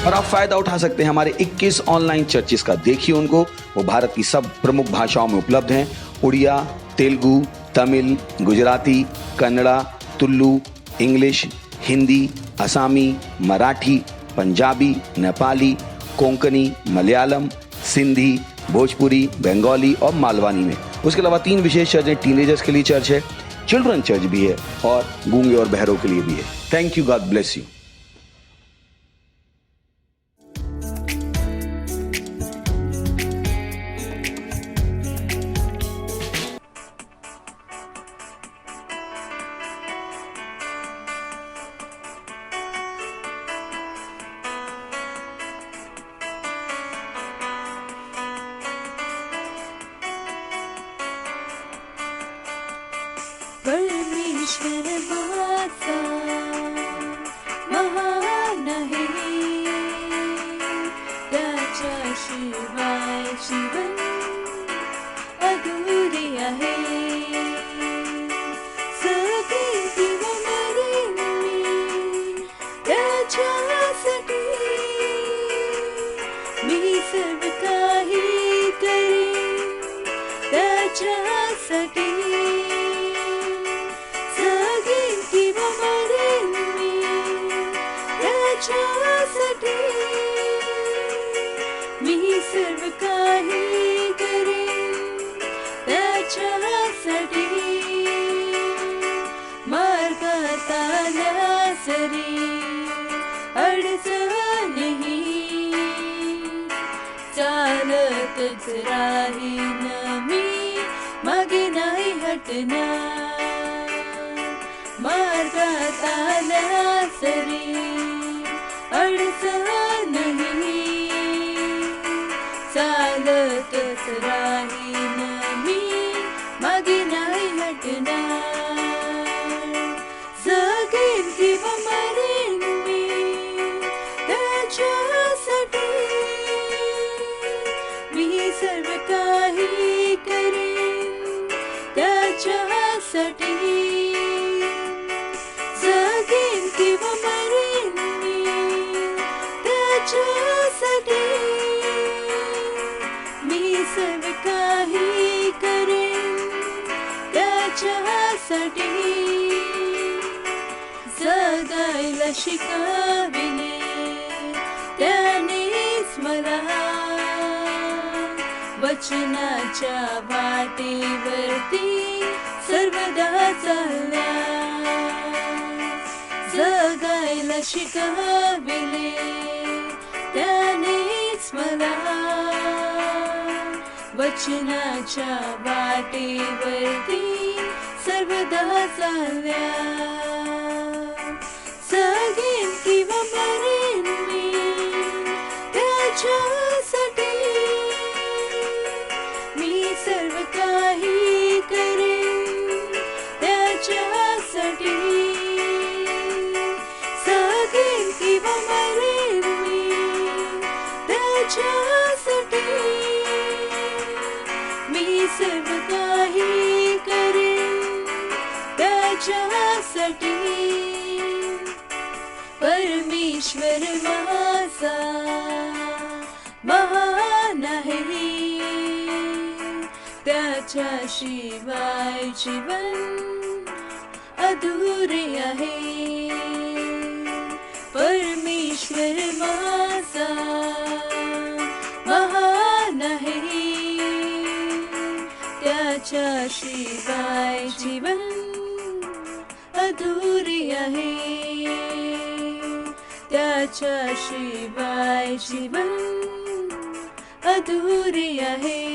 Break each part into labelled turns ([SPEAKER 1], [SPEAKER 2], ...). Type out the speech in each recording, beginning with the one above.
[SPEAKER 1] और आप फायदा उठा सकते हैं हमारे 21 ऑनलाइन चर्चेस का। देखिए उनको, वो भारत की सब प्रमुख भाषाओं में उपलब्ध हैं। उड़िया, तेलुगु, तमिल, गुजराती, कन्नड़ा, तुलु, इंग्लिश, हिंदी, असमी, मराठी, पंजाबी, नेपाली, कोंकणी, मलयालम, सिंधी, भोजपुरी, बंगाली और मालवानी में। उसके अलावा 3 विशेष चर्च हैं। टीनेजर्स के लिए चर्च है, चिल्ड्रन चर्च भी है और गूंगे और बहरों के लिए भी है। Thank you, God bless you.
[SPEAKER 2] परमेश्वर वाचा महान आहे, त्याच्याशिवाय जीवन अधुरे आहे. सगळे जीव मरेन मी त्याच्यासाठी, मी सर्व काही करेन त्याच्यासाठी. मी सर्व काही करेन त्याच्यासाठी. मार्गात आल्या सरी अडचणही, चालतच राहीन मी, मागे नाही हटणार. मार्गात आल्या सरी अडचणही, चालतच राहीन मी, मागे नाही हटणार. जगेन किंवा मरेन मी त्याच्यासाठी, मी सर्व काही करेन त्याच्यासाठी. जगेन किंवा मरेन मी त्याच्यासाठी, मी सर्व काही करेन त्याच्यासाठी. जगायला शिकविले त्यानेच मला, वचनाच्या वाटेवरती सर्वदा चालल्या. जगायला शिकविले त्यानेच मला, वचनाच्या वाटेवरती सर्वदा चालल्या. जगेन किंवा मरेन मी त्याच्यासाठी, मी सर्व काही करेन त्याच्यासाठी. जगेन किंवा मरेन मी त्याच्यासाठी, मी सर्व काही करेन त्याच्यासाठी. परमेश्वर माझा महान आहे, त्याच्याशिवाय जीवन अधुरे आहे परमेश्वर माझा महान आहे त्याच्याशिवाय जीवन अधुरे आहे त्याच्याशिवाय जीवन अधुरे आहे.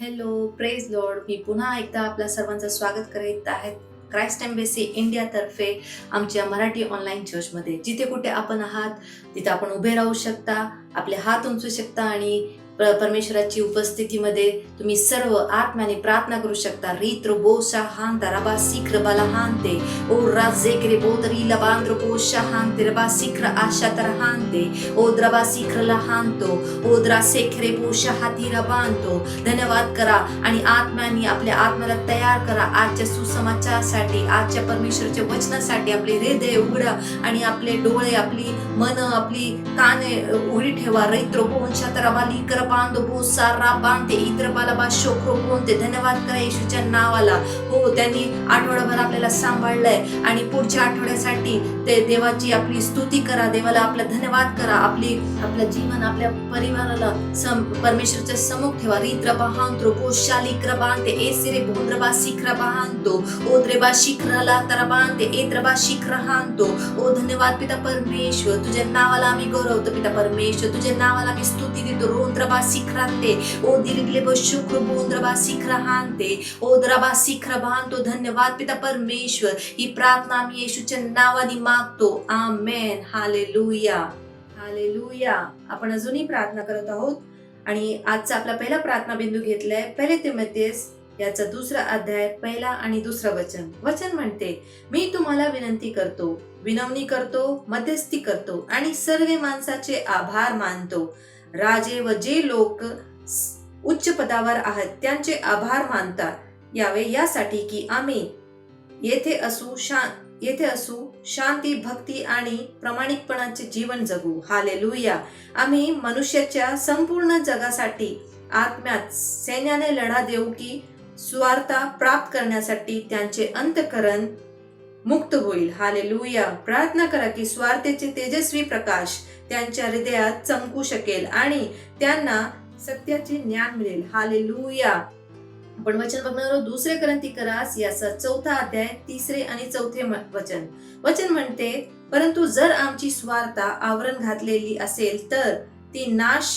[SPEAKER 3] Hello, praise Lord. मी पुन्हा एकदा आपल्या सर्वांचं स्वागत करीत आहे क्राइस्ट एम्बेसी इंडियातर्फे आमच्या मराठी ऑनलाईन चर्चमध्ये. जिथे कुठे आपण आहात तिथे आपण उभे राहू शकता, आपले हात उंचू शकता आणि परमेश्वराची उपस्थितीमध्ये तुम्ही सर्व आत्म्याने प्रार्थना करू शकता. रित्र बोशा हांता रबा शीघ्र बाला हांते ओ राजेक्रे बोतरी लबांद्र बोशा हांते रबा शीघ्र आशा तर हांते ओ द्रबा शीघ्र लहांतो ओ द्रा सेखरे बोशा हाती रबांतो. धन्यवाद करा आणि आत्म्याने आपल्या आत्म्याला तयार करा आजच्या सुसमाचारासाठी, आजच्या परमेश्वराच्या वचनासाठी. आपले हृदय उघडा आणि आपले डोळे, आपली मन, आपली काने उघडी ठेवा. रित्र बोशा तर रबाली बांधो बोसा राबांते इतर बाला शोक्रो बोलते. धन्यवाद करा येशूच्या नावाला. हो, त्यांनी आठवडाभर आपल्याला सांभाळलंय आणि पुढच्या आठवड्यासाठी ते देवाची आपली स्तुती करा, देवाला आपला धन्यवाद करा. आपलं जीवन, आपल्या परिवाराला परमेश्वराच्या समोर ठेवा. रित्र बहांतो बोशाली क्रबांते एसिरे बोंद्रबा शिखर बहांतो ओद्रेबा शिखराला तरबांते एद्रबा शिखर हांतो. ओ धन्यवाद पिता परमेश्वर, तुझ्या नावाला आम्ही गौरवतो. पिता परमेश्वर, तुझ्या नावाला आम्ही स्तुती देतो. रोंद्रबा शिखरांते ओ दिलगले शुक्र बोंद्रबा शिखर हांते ओ द्रबा शिखर बांधतो. धन्यवाद पिता परमेश्वर. ही प्रार्थना आम्ही येशूच्या नावाने मागतो. आमेन. Hallelujah, hallelujah. आपण अजूनही प्रार्थना करत आहोत आणि आजचा आपला पहिला प्रार्थना बिंदू घेतलाय 1 तिमोथेस याचा 2 अध्याय 1 आणि 2 वचन. वचन म्हणते, मी तुम्हाला विनंती करतो, विनवणी करतो, मध्यस्थी करतो आणि सर्व माणसाचे आभार मानतो. राजे व जे लोक उच्च पदावर आहेत त्यांचे आभार मानतात यावे, यासाठी की आम्ही येथे असू शांती, भक्ती आणि प्रामाणिकपणाचे जीवन जगू. हालेलुया. आम्ही मनुष्याच्या संपूर्ण जगासाठी आत्म्यात सैन्याने लढा देऊ की स्वार्था प्राप्त करण्यासाठी त्यांचे अंतःकरण मुक्त होईल. हालेलुया. प्रार्थना करा की स्वार्थेचे तेजस्वी प्रकाश त्यांच्या हृदयात चमकू शकेल आणि त्यांना सत्याचे ज्ञान मिळेल. हालेलुया. आपण वचन बघणार आहोत 2 कोरिन्थिकरास याचा 4 अध्याय 3 आणि 4 वचन. वचन म्हणते, परंतु जर आमची स्वार्था आवरण घातलेली असेल तर ती नाश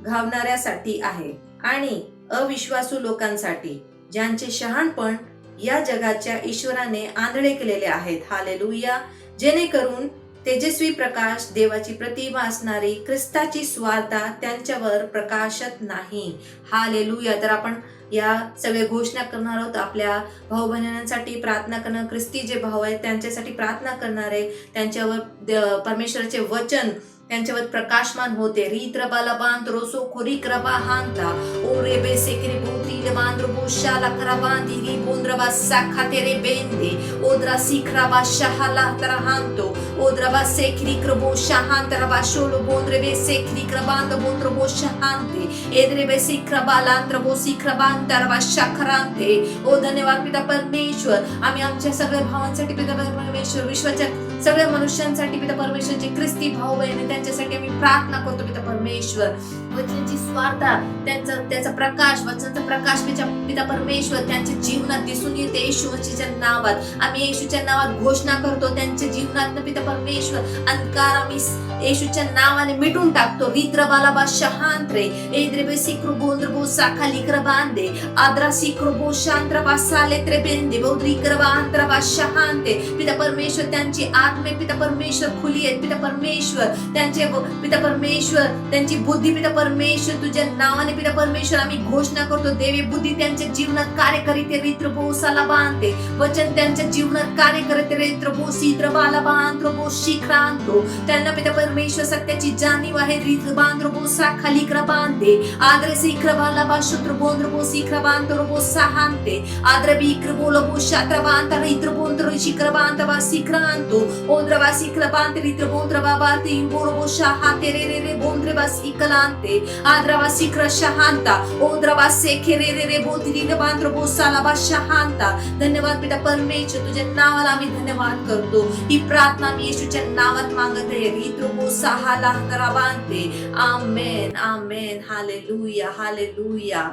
[SPEAKER 3] घावणाऱ्यासाठी आहे आणि अविश्वासू लोकांसाठी, ज्यांचे शहाणपण या जगाच्या ईश्वराने आंधळे केलेले आहेत. हालेलुया. जेणेकरून तेजस्वी प्रकाश, देवाची प्रतिमा असणारी ख्रिस्ताची स्वार्था त्यांच्यावर प्रकाशत नाही. हालेलुया. तर आपण या सगळ्या घोषणा करणार आहोत. आपल्या भाऊ बहिणींसाठी प्रार्थना करणं, ख्रिस्ती जे भाऊ आहेत त्यांच्यासाठी प्रार्थना करणारे, त्यांच्यावर परमेश्वराचे वचन त्यांच्यावर प्रकाशमान होते. रित्र बाला बांध रोसो खोरी क्रबा हांता ओ रे बेसे क्री बोती बांद्र बोशाला करबांती री बोंद्रबा साखा तेरे बेंदे ओद्रा सिखराबा शहाला तरहांतो ओद्रबा सेखरी क्रबो शहांतरबा शोलो बोंद्रे बेसे क्री क्रबांत बोंद्र बोशांते एद्रे बेसे क्रबालांत्र बो सिखरबांतरबा शखरांते. ओ धन्यवाद पिता परमेश्वर. आम्ही आमच्या सगळ्या भावांसाठी पिता परमेश्वर, विश्वाच्या सगळ्या मनुष्यांसाठी पिता परमेश्वरचे ख्रिस्ती भाऊ बहिणी त्यांच्यासाठी आम्ही प्रार्थना करतो पिता परमेश्वर. वचनाची स्वार्था, त्याचा प्रकाश, वचनाचा प्रकाश पिता परमेश्वर त्यांच्या जीवनात दिसून येते. येशूच्या नावात आम्ही येशूच्या नावात घोषणा करतो. त्यांच्या जीवनात पिता परमेश्वर अंधकार आम्ही येशूच्या नावाने मिटून टाकतो. रित्र बालाबा शहांत्रे एद्रेबे सिक्रो बोंद्रबो साखा लिकर बांधे आद्रा सिक्रो बो शांत्रबा सालेत्रे बेंदे बौद्रिकर बांत्रबा शहांते. पिता परमेश्वर त्यांची आत्मे पिता परमेश्वर खुली आहेत. पिता परमेश्वर त्यांचे पिता परमेश्वर त्यांची बुद्धी पिता परमेश्वर तुझ्या नावाने पिता परमेश्वर आम्ही घोषणा करतो. देवी बुद्धी त्यांच्या जीवनात कार्य करीते. रित्र बोसाला बांधते. वचन त्यांच्या जीवनात कार्य करते. रित्र बो सिद्र बाला बांत्रो बो शिखरांतो. त्यांना पिता परमेश्वर सत्याची जाणीव आहे. रित्र बांध रोबो सा खाली बांधे आद्रे सिक्र बाला बा शूत्र बोंद रोबो सिक्र बांध रोबो सहांते आद्रे बिक्र बोलो बो शात्र बांध रित्र बोंद रो शिक्र बांध बा सिक्रांतो ओद्र बा सिक्र बांध रित्र बोंद बाबा तीन बोलो शहा तेरे रे रे बोंद बा सिकलांते आद्र बा सिक्र शहांता ओद्र बा सेखे रे रे रे बोतरी बांध रोबो साला बा शहांता. धन्यवाद पिता परमेश्वर, तुझ्या नावाला आम्ही धन्यवाद करतो. ही प्रार्थना मी येशूच्या नावात मागत आहे. रित्रोबो सहाला बांधते. Amen amen. Hallelujah hallelujah.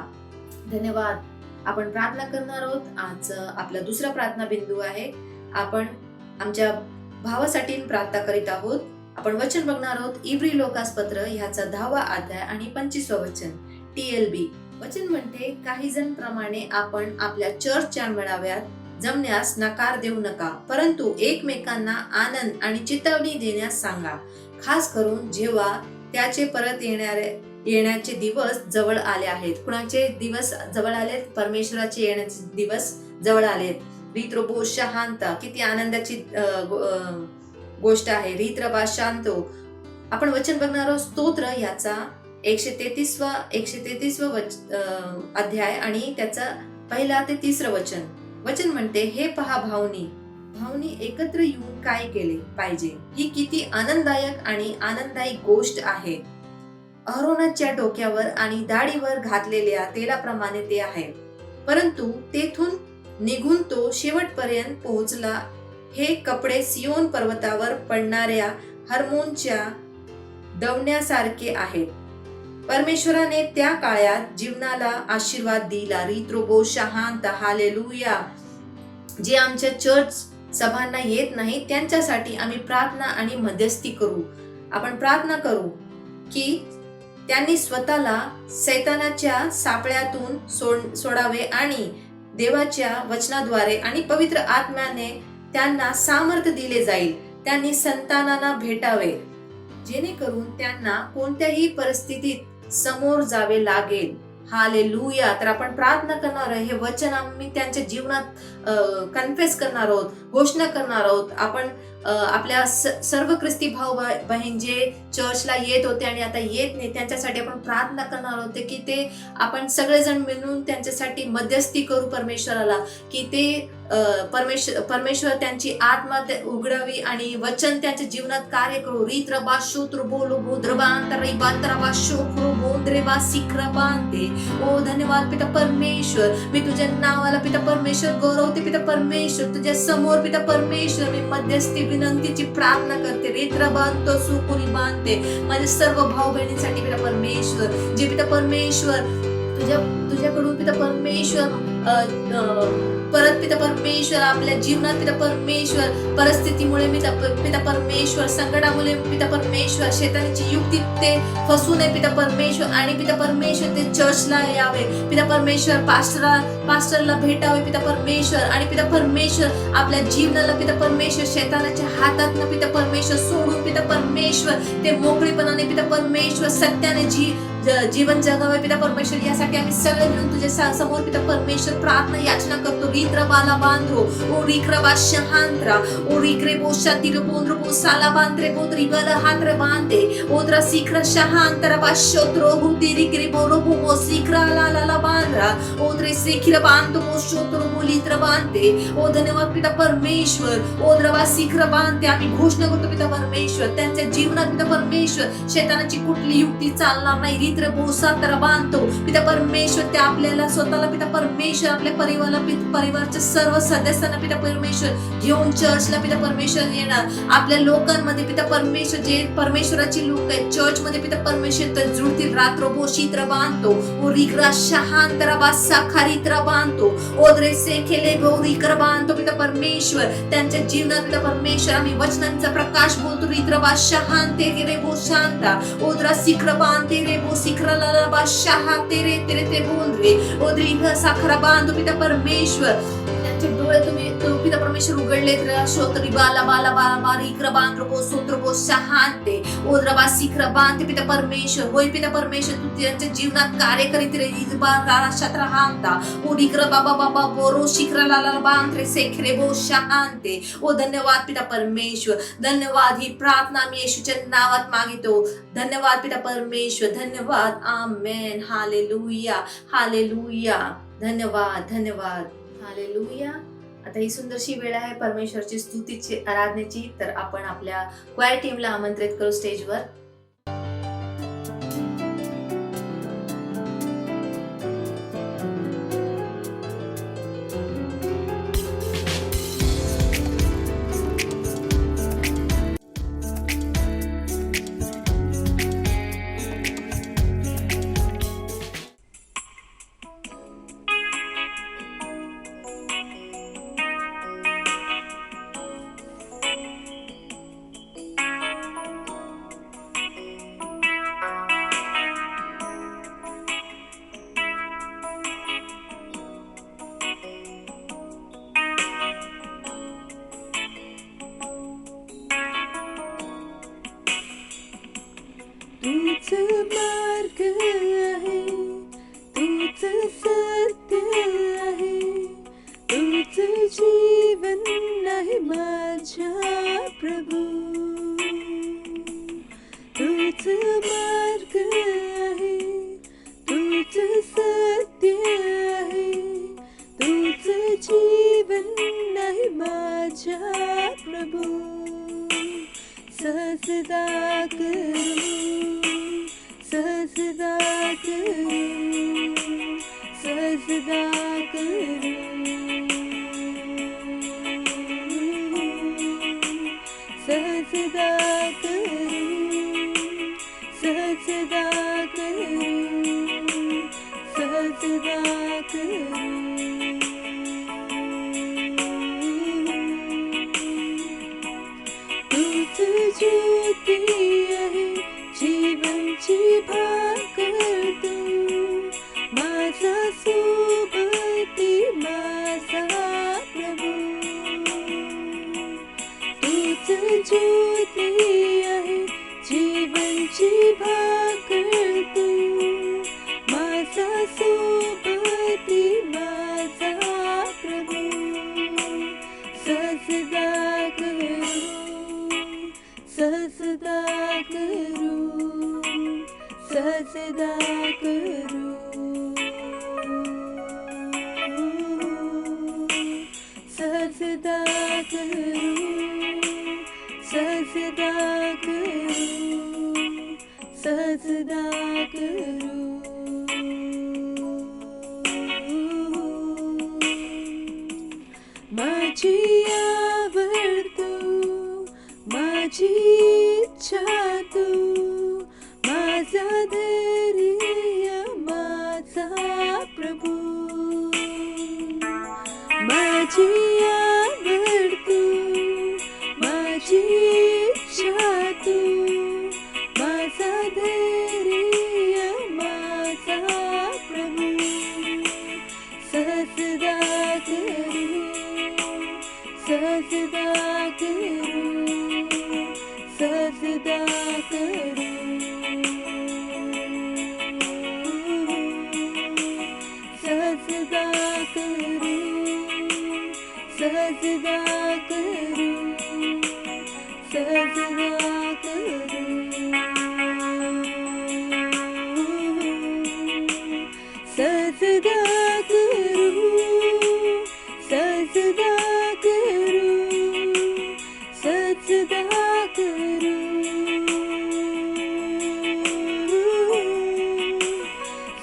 [SPEAKER 3] धन्यवाद. आपण प्रार्थना करणार आहोत. आज आपला दुसरा प्रार्थना बिंदू आहे. आपण आमच्या भावासाठी प्रार्थना करीत आहोत. आपण वचन बघणार आहोत. इब्री लोकासपत्र ह्याचा 10वा अध्याय आणि 25वा वचन. TLB वचन म्हणते, काही जण प्रमाणे आपण आपल्या चर्चच्या मेळाव्यात जमण्यास नकार देऊ नका, परंतु एकमेकांना आनंद आणि चितवणी देण्यास सांगा, खास करून जेव्हा त्याचे परत येण्याचे दिवस जवळ आले आहेत. कुणाचे दिवस जवळ आलेत? परमेश्वराचे येण्याचे दिवस जवळ आलेत. रित्रोबो शांता, किती आनंदाची गोष्ट आहे. रित्रबा शांतो. आपण वचन बघणार आहोत. स्तोत्र याचा 133 अध्याय आणि त्याचा 1 ते 3 वचन. वचन म्हणते, हे पहा भावनी एकत्र येऊन काय केले पाहिजे. ही किती आनंददायक आणि आनंददायी गोष्ट आहे. अहरोनाच्या डोक्यावर आणि दाढीवर घातलेल्या तेलाप्रमाणे ते आहे, परंतु तेथून निघून तो शेवटपर्यंत पोहोचला. हे कपडे सियोन पर्वतावर पडणाऱ्या हर्मोनच्या दवण्यासारखे आहेत. परमेश्वराने त्या काळात जीवनाला आशीर्वाद दिला. रित्रोबो शांत. हालेलुया. जे आमच्या चर्च सभांना येत नाही त्यांच्यासाठी आम्ही प्रार्थना आणि मध्यस्थी करू. आपण प्रार्थना करू की त्यांनी स्वतःला सैतानाच्या सापळ्यातून सोडावे आणि देवाच्या वचनाद्वारे आणि पवित्र आत्म्याने त्यांना सामर्थ्य दिले जाईल. त्यांनी संतानांना भेटावे जेणेकरून त्यांना कोणत्याही परिस्थितीत समोर जावे लागेल. हालेलुया. तर आपण प्रार्थना करणार आहे. हे वचन आम्ही त्यांच्या जीवनात कन्फेस करणार आहोत, घोषणा करणार आहोत. आपण आपल्या सर्व ख्रिस्ती भाऊ बहीण जे चर्चला येत होते आणि आता येत नाही त्यांच्यासाठी आपण प्रार्थना करणार आहोत की ते आपण सगळेजण मिळून त्यांच्यासाठी मध्यस्थी करू परमेश्वराला, की ते परमेश्वर त्यांची आत्मा उघडावी आणि वचन त्यांच्या जीवनात कार्य करू. रित्रबा शोत्र बोलो बोद्रबांतरी बात्रबा शोक्रो बोंद्रेबा सिक्रबांते. ओ धन्यवाद पिता परमेश्वर. मी तुझ्या नावाला पिता परमेश्वर गौरवते. पिता परमेश्वर तुझ्या समोर पिता परमेश्वर मी मध्यस्थी विनंतीची प्रार्थना करते. रित्रबांतो सुकुरी बांधते माझ्या सर्व भाऊ बहिणींसाठी पिता परमेश्वर, जे पिता परमेश्वर तुझ्याकडून पिता परमेश्वर परत पिता परमेश्वर आपल्या जीवनात पिता परमेश्वर परिस्थितीमुळे पिता परमेश्वर संकटामुळे पिता परमेश्वर शैतानाची युक्ती ते फसू नये पिता परमेश्वर, आणि पिता परमेश्वर ते चर्चला यावे पिता परमेश्वर, पास्टरला भेटावे पिता परमेश्वर, आणि पिता परमेश्वर आपल्या जीवनाला पिता परमेश्वर शैतानाच्या हातात पिता परमेश्वर सोडून पिता परमेश्वर ते मोकळेपणाने पिता परमेश्वर सत्याने जीवन जगावे पिता परमेश्वर. यासाठी आम्ही सगळे मिळून तुझ्या समोर पिता परमेश्वर प्रार्थना याचना करतो. रित्र बाला बांधरो ओ रिक्र बाशहांत्रा ओ रिक्रे बोशा तिर बोंद्र बोसाला बांद्रे बोद्री बल हात्र बांधे ओद्रा सिक्र शहांतरा बाशोत्रो हुती रिक्रे बोरो बो सिक्रा ला बांद्रा ओद्रे सिक्र बांधो बोशोत्रो बोलित्र बांधे. ओ धन्यवाद पिता परमेश्वर. ओद्रा बा सिक्र बांधते आम्ही घोषणा करतो पिता परमेश्वर त्यांच्या जीवनात पिता परमेश्वर शैतानाची कुठली युक्ती चालणार नाही. रित्र बोसा तर बांधतो पिता परमेश्वर ते आपल्याला स्वतःला पिता परमेश्वर आपल्या परिवाराच्या सर्व सदस्यांना पिता परमेश्वर घेऊन चर्चला पिता परमेश्वर येणार. आपल्या लोकांमध्ये पिता परमेश्वर जे परमेश्वराची लोक आहेत चर्च मध्ये पिता परमेश्वर तर जुळतील. रात्र बोशीत्र बांधतो ओ रिक्रा शहांतरा बासा खारित्र बांधतो ओद्रे सेखेले गौरीकर बांधतो पिता परमेश्वर त्यांच्या जीवनात पिता परमेश्वर आम्ही वचनांचा प्रकाश बोलतो. रित्र बा शहांते रे बो शांता ओद्रा सिक्र बांधते रे बो सिक्र ला बा शहा तेरे तेरे ते बोंद्रे ओद्री साखरा बांधतो पिता परमेश्वर त्यांचे डोळे तुम्ही पिता परमेश्वर उघडलेत शोत्री बाला बाला बाला बारी क्रबान रबो सोत्रबो शांते ओद्रबा सिक्रबांते पिता परमेश्वर होय पिता परमेश्वर तू त्यांच्या जीवनात कार्य करीत रे राष्ट्र हांता ओडी बाबा बाबा बोरो शिखरा लाला बांत्रे सेखरे बो शांते ओ धन्यवाद पिता परमेश्वर धन्यवाद ही प्रार्थना मी येशूच्या नावात मागितो धन्यवाद पिता परमेश्वर धन्यवाद आमेन हालेलुया हालेलुया धन्यवाद धन्यवाद हालेलुया आता ही सुंदरशी वेळ आहे परमेश्वरची स्तुतीची आराधनेची तर आपण आपल्या क्वायर टीमला आमंत्रित करू स्टेजवर
[SPEAKER 2] तूच मार्ग आहे तूच सत्य आहे तूच जीवन आहे माझ्या प्रभू तूच मार्ग आहे तूच सत्य आहे तूच जीवन आहे माझ्या प्रभू सजदा करू सजदा करू सजदा करू सजदा करू सजदा करू सजदा करू तूच ज्योती आहे जीवनची भाकर तू माझा सोबती माझा प्रभू तूच ज्योती आहे जीवनची भाकर तू माझा सोबती माझा प्रभू सजदा करू सजदा करू सजदा करू सजदा करू सजदा करू सजदा करू माझी आवड तू माझी इच्छा तू माझा धैर्य माझा प्रभू माझी आवड तू माझी इच्छा तू माझा धैर्य माझा प्रभू सजदा करू सजदा करू सजदा करू सजदा करू सजदा करू सजदा करू सजदा करू सजदा करू सजदा करू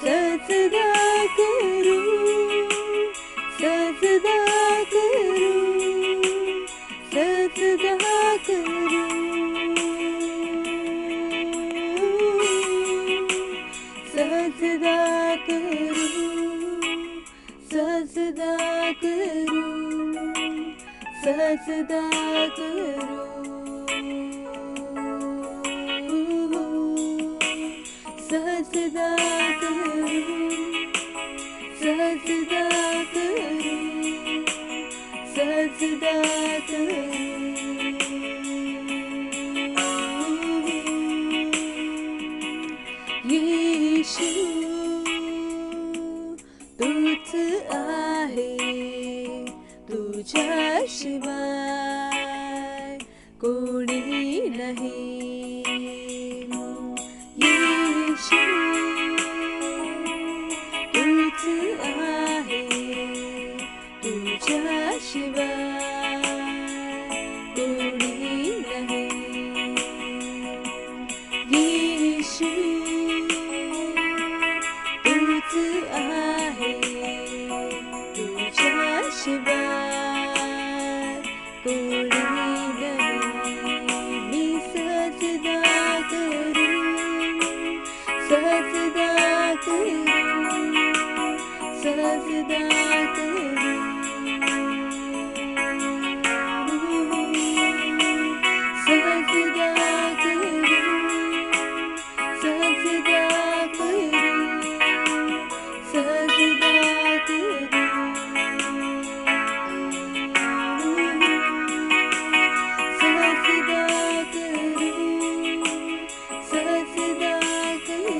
[SPEAKER 2] सजदा करू सजदा करू सजदा करू सजदा करू सजदा करू सजदा करू सजदा करू सजदा करू सजदा करू येशू तूच आहे तुझ्याशिवाय कोणी नाही येशू तूच आहे तुझ्याशिवाय कोणी नाही येशू तूच आहे तुझ्याशिवाय कोणी नाही मी सजदा करू सजदा करू सजदा करू सजदा करू सजदा करू सजदा करू सजदा करू सजदा करू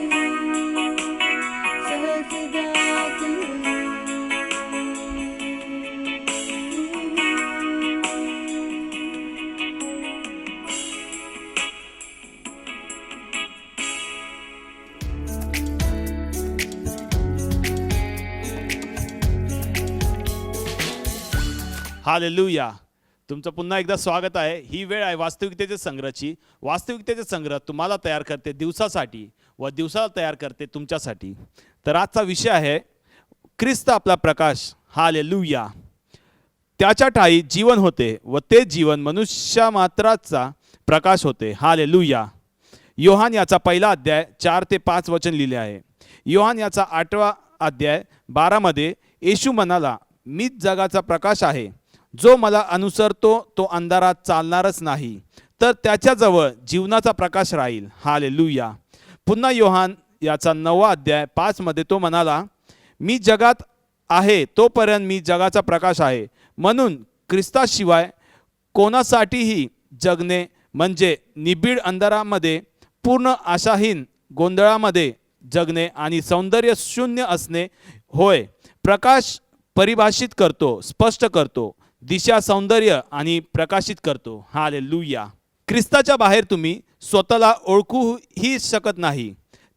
[SPEAKER 2] सजदा
[SPEAKER 4] हालेलुया. तुमचं पुन्हा एकदा स्वागत आहे. ही वेळ आहे वास्तविकतेच्या संग्रहाची. वास्तविकतेचे संग्रह तुम्हाला तयार करते दिवसासाठी व दिवसाला तयार करते तुमच्यासाठी. तर आजचा विषय आहे ख्रिस्त आपला प्रकाश. हालेलुया. त्याच्या ठायी जीवन होते व ते जीवन मनुष्य मात्राचा प्रकाश होते. हालेलुया. योहान याचा पहिला अध्याय 4 ते 5 वचन लिहिले आहे. योहान याचा 8वा अध्याय 12 मध्ये येशू म्हणाला, मीच जगाचा प्रकाश आहे. जो मला अनुसरतो तो अंधारात चालणारच नाही, तर त्याच्याजवळ जीवनाचा प्रकाश राहील. हालेलुया. पुन्हा योहान याचा 9वा अध्याय 5 मध्ये तो म्हणाला, मी जगात आहे तोपर्यंत मी जगाचा प्रकाश आहे. म्हणून ख्रिस्ताशिवाय कोणासाठीही जगणे म्हणजे निबिड अंधारामध्ये, पूर्ण आशाहीन गोंधळामध्ये जगणे आणि सौंदर्य शून्य असणे होय. प्रकाश परिभाषित करतो, स्पष्ट करतो, दिशा सौंदर्य आणि प्रकाशित करतो. हालेलुया. ख्रिस्ताच्या बाहेर तुम्ही स्वतःला ओळखूही शकत नाही.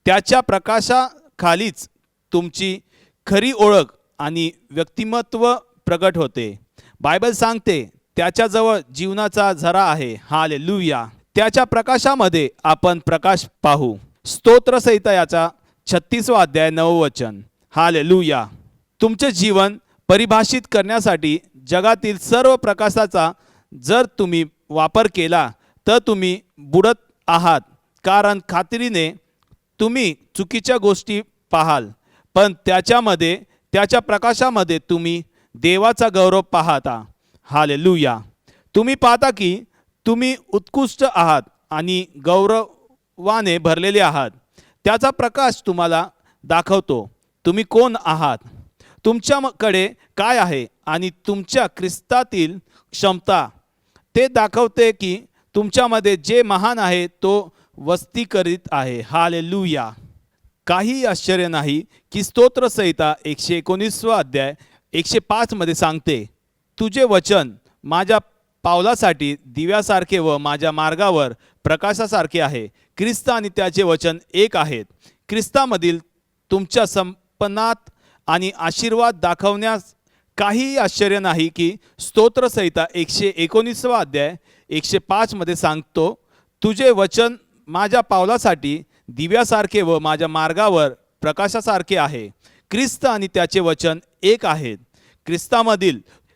[SPEAKER 4] त्याच्या प्रकाशाखालीच तुमची खरी ओळख आणि व्यक्तिमत्व प्रगट होते. बायबल सांगते त्याच्याजवळ जीवनाचा झरा आहे. हालेलुया. त्याच्या प्रकाशामध्ये आपण प्रकाश पाहू. स्तोत्रसंहिता याचा 36वा अध्याय 9 वचन. हालेलुया. तुमचे जीवन परिभाषित करण्यासाठी जगातील सर्व प्रकाशाचा जर तुम्ही वापर केला तर तुम्ही बुडत आहात. कारण खात्रीने तुम्ही चुकीच्या गोष्टी पाहाल, पण त्याच्या प्रकाशामध्ये तुम्ही देवाचा गौरव पाहता. हालेलुया. तुम्ही पाहता की तुम्ही उत्कृष्ट आहात आणि गौरवाने भरलेले आहात. त्याचा प्रकाश तुम्हाला दाखवतो तुम्ही कोण आहात, तुमच्याकडे काय आहे आणि तुमच्या ख्रिस्तातील क्षमता. ते दाखवते की तुमच्यामध्ये जे महान आहे तो वस्ती करीत आहे. हालेलुया. काही आश्चर्य नाही की स्तोत्रसंहिता 119वा अध्याय 105 मध्ये सांगते, तुझे वचन माझ्या पावलासाठी दिव्यासारखे व माझ्या मार्गावर प्रकाशासारखे आहे. ख्रिस्त आणि त्याचे वचन एक आहेत. ख्रिस्तामधील तुमच्या संपन्नात आणि आशीर्वाद दाखवण्यास काहीही आश्चर्य नाही की स्तोत्रसंहिता 119वा अध्याय 105 मध्ये सांगतो, तुझे वचन माझ्या पावलासाठी दिव्यासारखे व माझ्या मार्गावर प्रकाशासारखे आहे. ख्रिस्त आणि त्याचे वचन एक आहेत.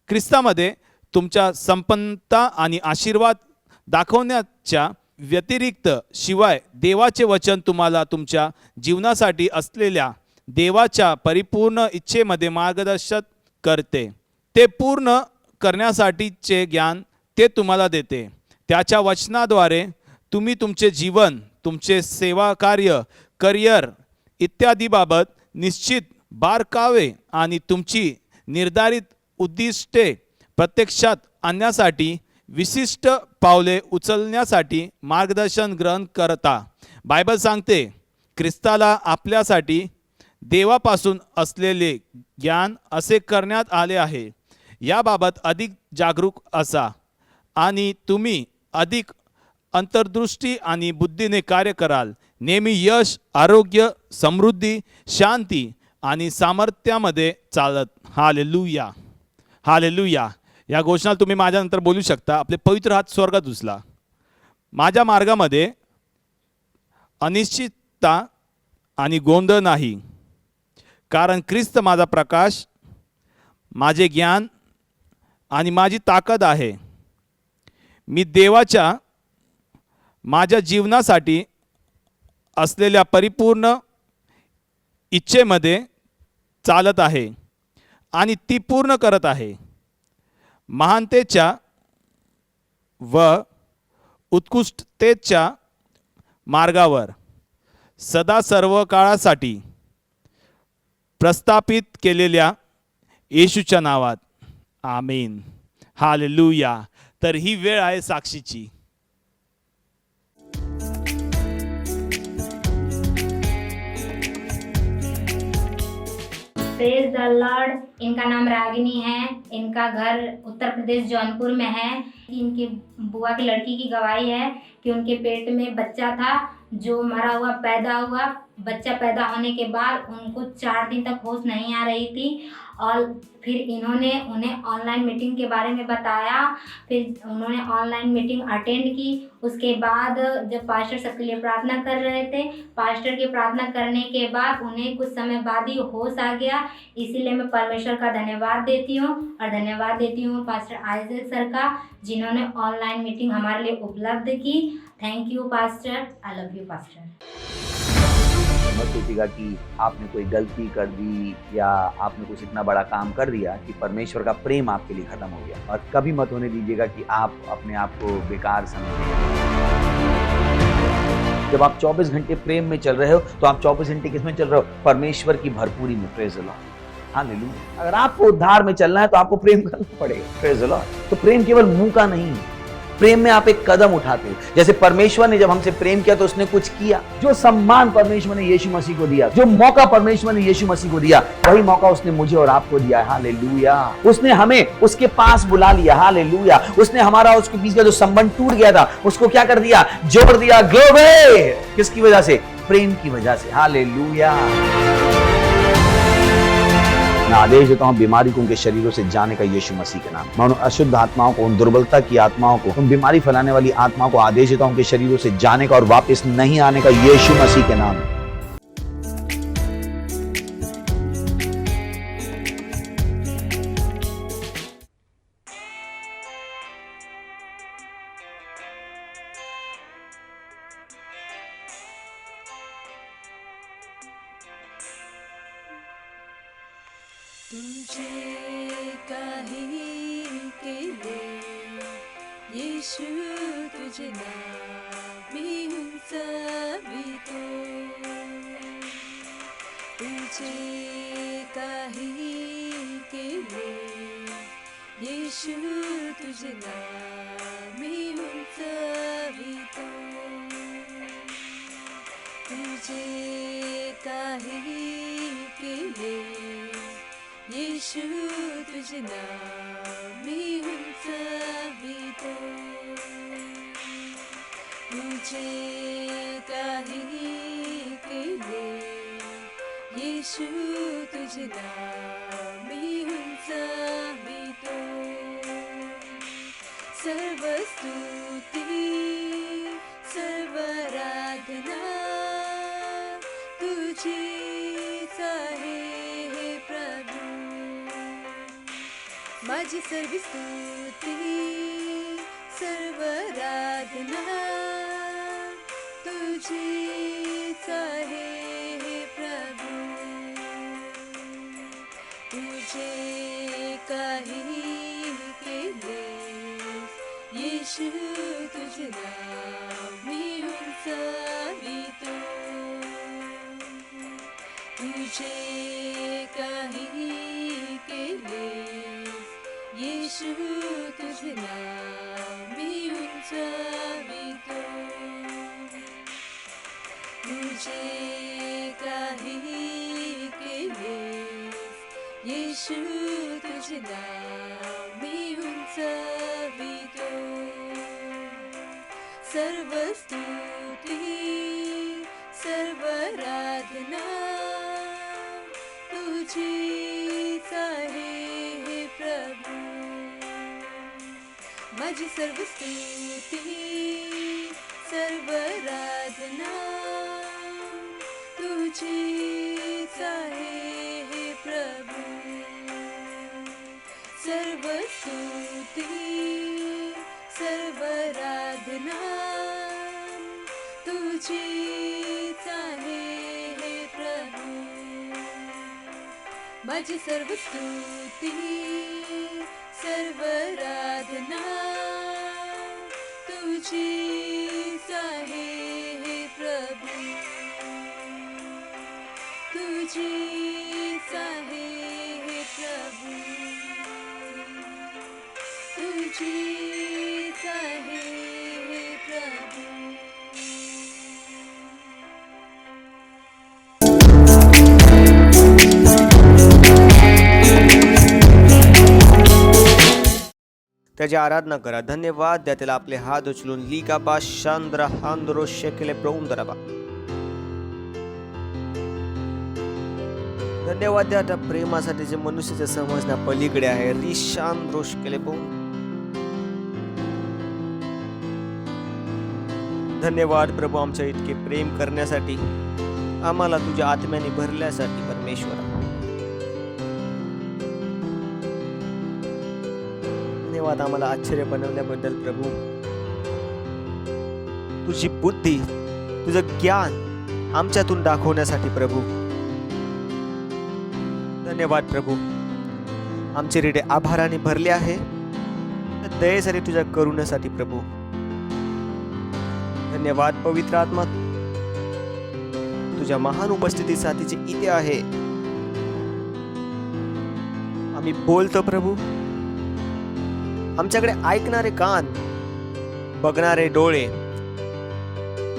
[SPEAKER 4] ख्रिस्तामध्ये तुमच्या संपन्नता आणि आशीर्वाद दाखवण्याच्या व्यतिरिक्त शिवाय देवाचे वचन तुम्हाला तुमच्या जीवनासाठी असलेल्या देवाच्या परिपूर्ण इच्छेमध्ये मार्गदर्शन करते. ते पूर्ण करण्यासाठीचे ज्ञान ते तुम्हाला देते. त्याच्या वचनाद्वारे तुम्ही तुमचे जीवन, तुमचे सेवा कार्य, करिअर इत्यादीबाबत निश्चित बारकावे आणि तुमची निर्धारित उद्दिष्टे प्रत्यक्षात आणण्यासाठी विशिष्ट पावले उचलण्यासाठी मार्गदर्शन ग्रहण करता. बायबल सांगते ख्रिस्ताला आपल्यासाठी देवापासून असलेले ज्ञान असे करण्यात आले आहे. याबाबत अधिक जागरूक असा आणि तुम्ही अधिक अंतर्दृष्टी आणि बुद्धीने कार्य कराल. नेहमी यश, आरोग्य, समृद्धी, शांती आणि सामर्थ्यामध्ये चालत. Hallelujah, hallelujah. या घोषणा तुम्ही माझ्यानंतर बोलू शकता. आपले पवित्र हात स्वर्गात उचला. माझ्या मार्गामध्ये अनिश्चितता आणि गोंधळ नाही, कारण ख्रिस्त माझा प्रकाश, माझे ज्ञान आणि माझी ताकद आहे. मी देवाच्या माझ्या जीवनासाठी असलेल्या परिपूर्ण इच्छेमध्ये चालत आहे आणि ती पूर्ण करत आहे. महानतेच्या व उत्कृष्टतेच्या मार्गावर सदा सर्व काळासाठी प्रस्थापित केलेल्या येशूच्या नावात आमीन. हालेलुया. तर ही वेळ आहे साक्षीची.
[SPEAKER 5] Praise the Lord. इनका नाम रागिनी है। इनका घर उत्तर प्रदेश जौनपुर में है। इनकी बुआ की लड़की की गवाही है कि उनके पेट में बच्चा था जो मरा हुआ पैदा हुआ। बच्चा पैदा होने के बाद उनको 4 दिन तक होश नहीं आ रही थी और फिर इन्होंने उन्हें ऑनलाइन मीटिंग के बारे में बताया। फिर उन्होंने ऑनलाइन मीटिंग अटेंड की। उसके बाद जब पास्टर सबके लिए प्रार्थना कर रहे थे, पास्टर की प्रार्थना करने के बाद उन्हें कुछ समय बाद ही होश आ गया। इसीलिए मैं परमेश्वर का धन्यवाद देती हूँ और धन्यवाद देती हूँ पास्टर आइजक सर का, जिन्होंने ऑनलाइन मीटिंग हमारे लिए उपलब्ध की। Thank you pastor. I love you pastor.
[SPEAKER 1] मत सोचिएगा कि आपने कोई गलती कर दी या आपने कुछ इतना बड़ा काम कर दिया कि परमेश्वर का प्रेम आपके लिए खत्म हो गया। और कभी मत होने दीजिएगा कि आप अपने आप को बेकार समझें। जब आप 24 घंटे प्रेम में चल रहे हो तो आप 24 घंटे किसमें चल रहे हो? परमेश्वर की भरपूरी में। Praise the Lord, hallelujah. अगर आपको उद्धार में चलना है तो आपको प्रेम करना पड़ेगा। Praise the Lord. तो प्रेम केवल मुंह का नहीं है, प्रेम में आप एक कदम उठाते हो। जैसे परमेश्वर ने जब हमसे प्रेम किया तो उसने कुछ किया। जो सम्मान परमेश्वर ने यीशु मसीह को दिया, जो मौका परमेश्वर ने यीशु मसीह को दिया, वही मौका उसने मुझे और आपको दिया है। हालेलुया। उसने हमें उसके पास बुला लिया। हालेलुया। उसने हमारा उसके बीच का जो संबंध टूट गया था उसको क्या कर दिया? जोड़ दिया। ग्लोरी। किसकी वजह से? प्रेम की वजह से। हालेलुया। मैं आदेश देता हूं बीमारी को उनके शरीरों से जाने का यीशु मसीह के नाम। मैं उन अशुद्ध आत्माओं को, उन दुर्बलता की आत्माओं को, उन बीमारी फैलाने वाली आत्माओं को आदेश देता हूं उनके शरीरों से जाने का और वापस नहीं आने का यीशु मसीह के नाम।
[SPEAKER 2] तुझे काही केले येशू तुझे नामी उंचावितो। तुझे काही केले येशू तुझे नामी उंचावितो। तुझे काही केले येशू तुझे नामी उंचावितो। तुझे काही केले येशू तुझे नामी उंचावितो। सर्व स्तुती सर्व आराधना तुझीच आहे हे प्रभू। माझी सर्व स्तुती सर्व आराधना तुझीच आहे हे प्रभू। तुझे काही केले येशू तुझे नामी उंचावितो। तुझे काही केले येशू तुझे नाव मी उंचावितो. तुझे काही केलेस येशू तुझे नाव मी उंचावितो. सर्व स्तुती सर्व आराधना तुझीच आहे हे प्रभू. माझी सर्व स्तुती सर्व आराधना तुझीच आहे हे प्रभू. सर्व स्तुती सर्व आराधना तुझीच आहे हे प्रभू. माझी सर्व स्तुती सर्व आराधना तुझीच आहे हे प्रभू. तुझीच आहे हे प्रभू. तुझीच आहे हे प्रभू.
[SPEAKER 6] त्याची आराधना करा. धन्यवाद द्या त्याला आपले हात उचलून लिकाबा शांद्रा हांद्रो शेकेले प्रौंदराबा. धन्यवाद द्या त्या प्रेमासाठी जे मनुष्याच्या समजण्या पलीकडे आहे. रिशांद्रो शेकेले धन्यवाद प्रभू आमच्या इतके प्रेम करण्यासाठी, आम्हाला तुझ्या आत्म्याने भरल्यासाठी परमेश्वरा. धन्यवाद आम्हाला आश्चर्य बनवल्याबद्दल प्रभू. तुझी बुद्धी तुझं ज्ञान आमच्यातून दाखवण्यासाठी प्रभू. धन्यवाद प्रभू. आमचे हृदय आभाराने भरले आहे दयेसाठी तुझ्या करुण्यासाठी प्रभू. धन्यवाद पवित्र आत्मा तुझ्या महान उपस्थितीसाठी जे इथे आहे. आम्ही बोलतो प्रभू. आमच्याकडे ऐकणारे कान, बघणारे डोळे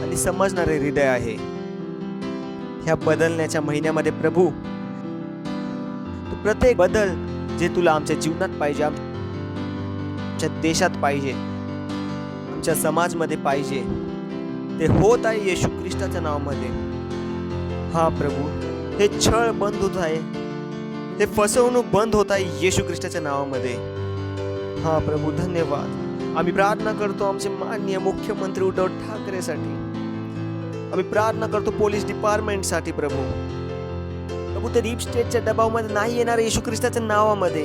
[SPEAKER 6] आणि समजणारे हृदय आहे. ह्या बदलण्याच्या महिन्यामध्ये प्रभू तू प्रत्येक बदल जे तुला आमच्या जीवनात पाहिजे, आमच्या देशात पाहिजे, आमच्या समाजमध्ये पाहिजे, ते होत आहे येशू ख्रिस्ताच्या नावामध्ये. हा प्रभू, हे छळ बंद होत आहे, हे फसवणूक बंद होत आहे येशू ख्रिस्ताच्या नावामध्ये. हा प्रभू धन्यवाद. आम्ही प्रार्थना करतो आमचे माननीय मुख्यमंत्री उद्धव ठाकरेसाठी. आम्ही प्रार्थना करतो पोलीस डिपार्टमेंटसाठी प्रभू. प्रभू ते डीप स्टेटच्या दबावामध्ये नाही येणार येशू ख्रिस्ताच्या नावामध्ये.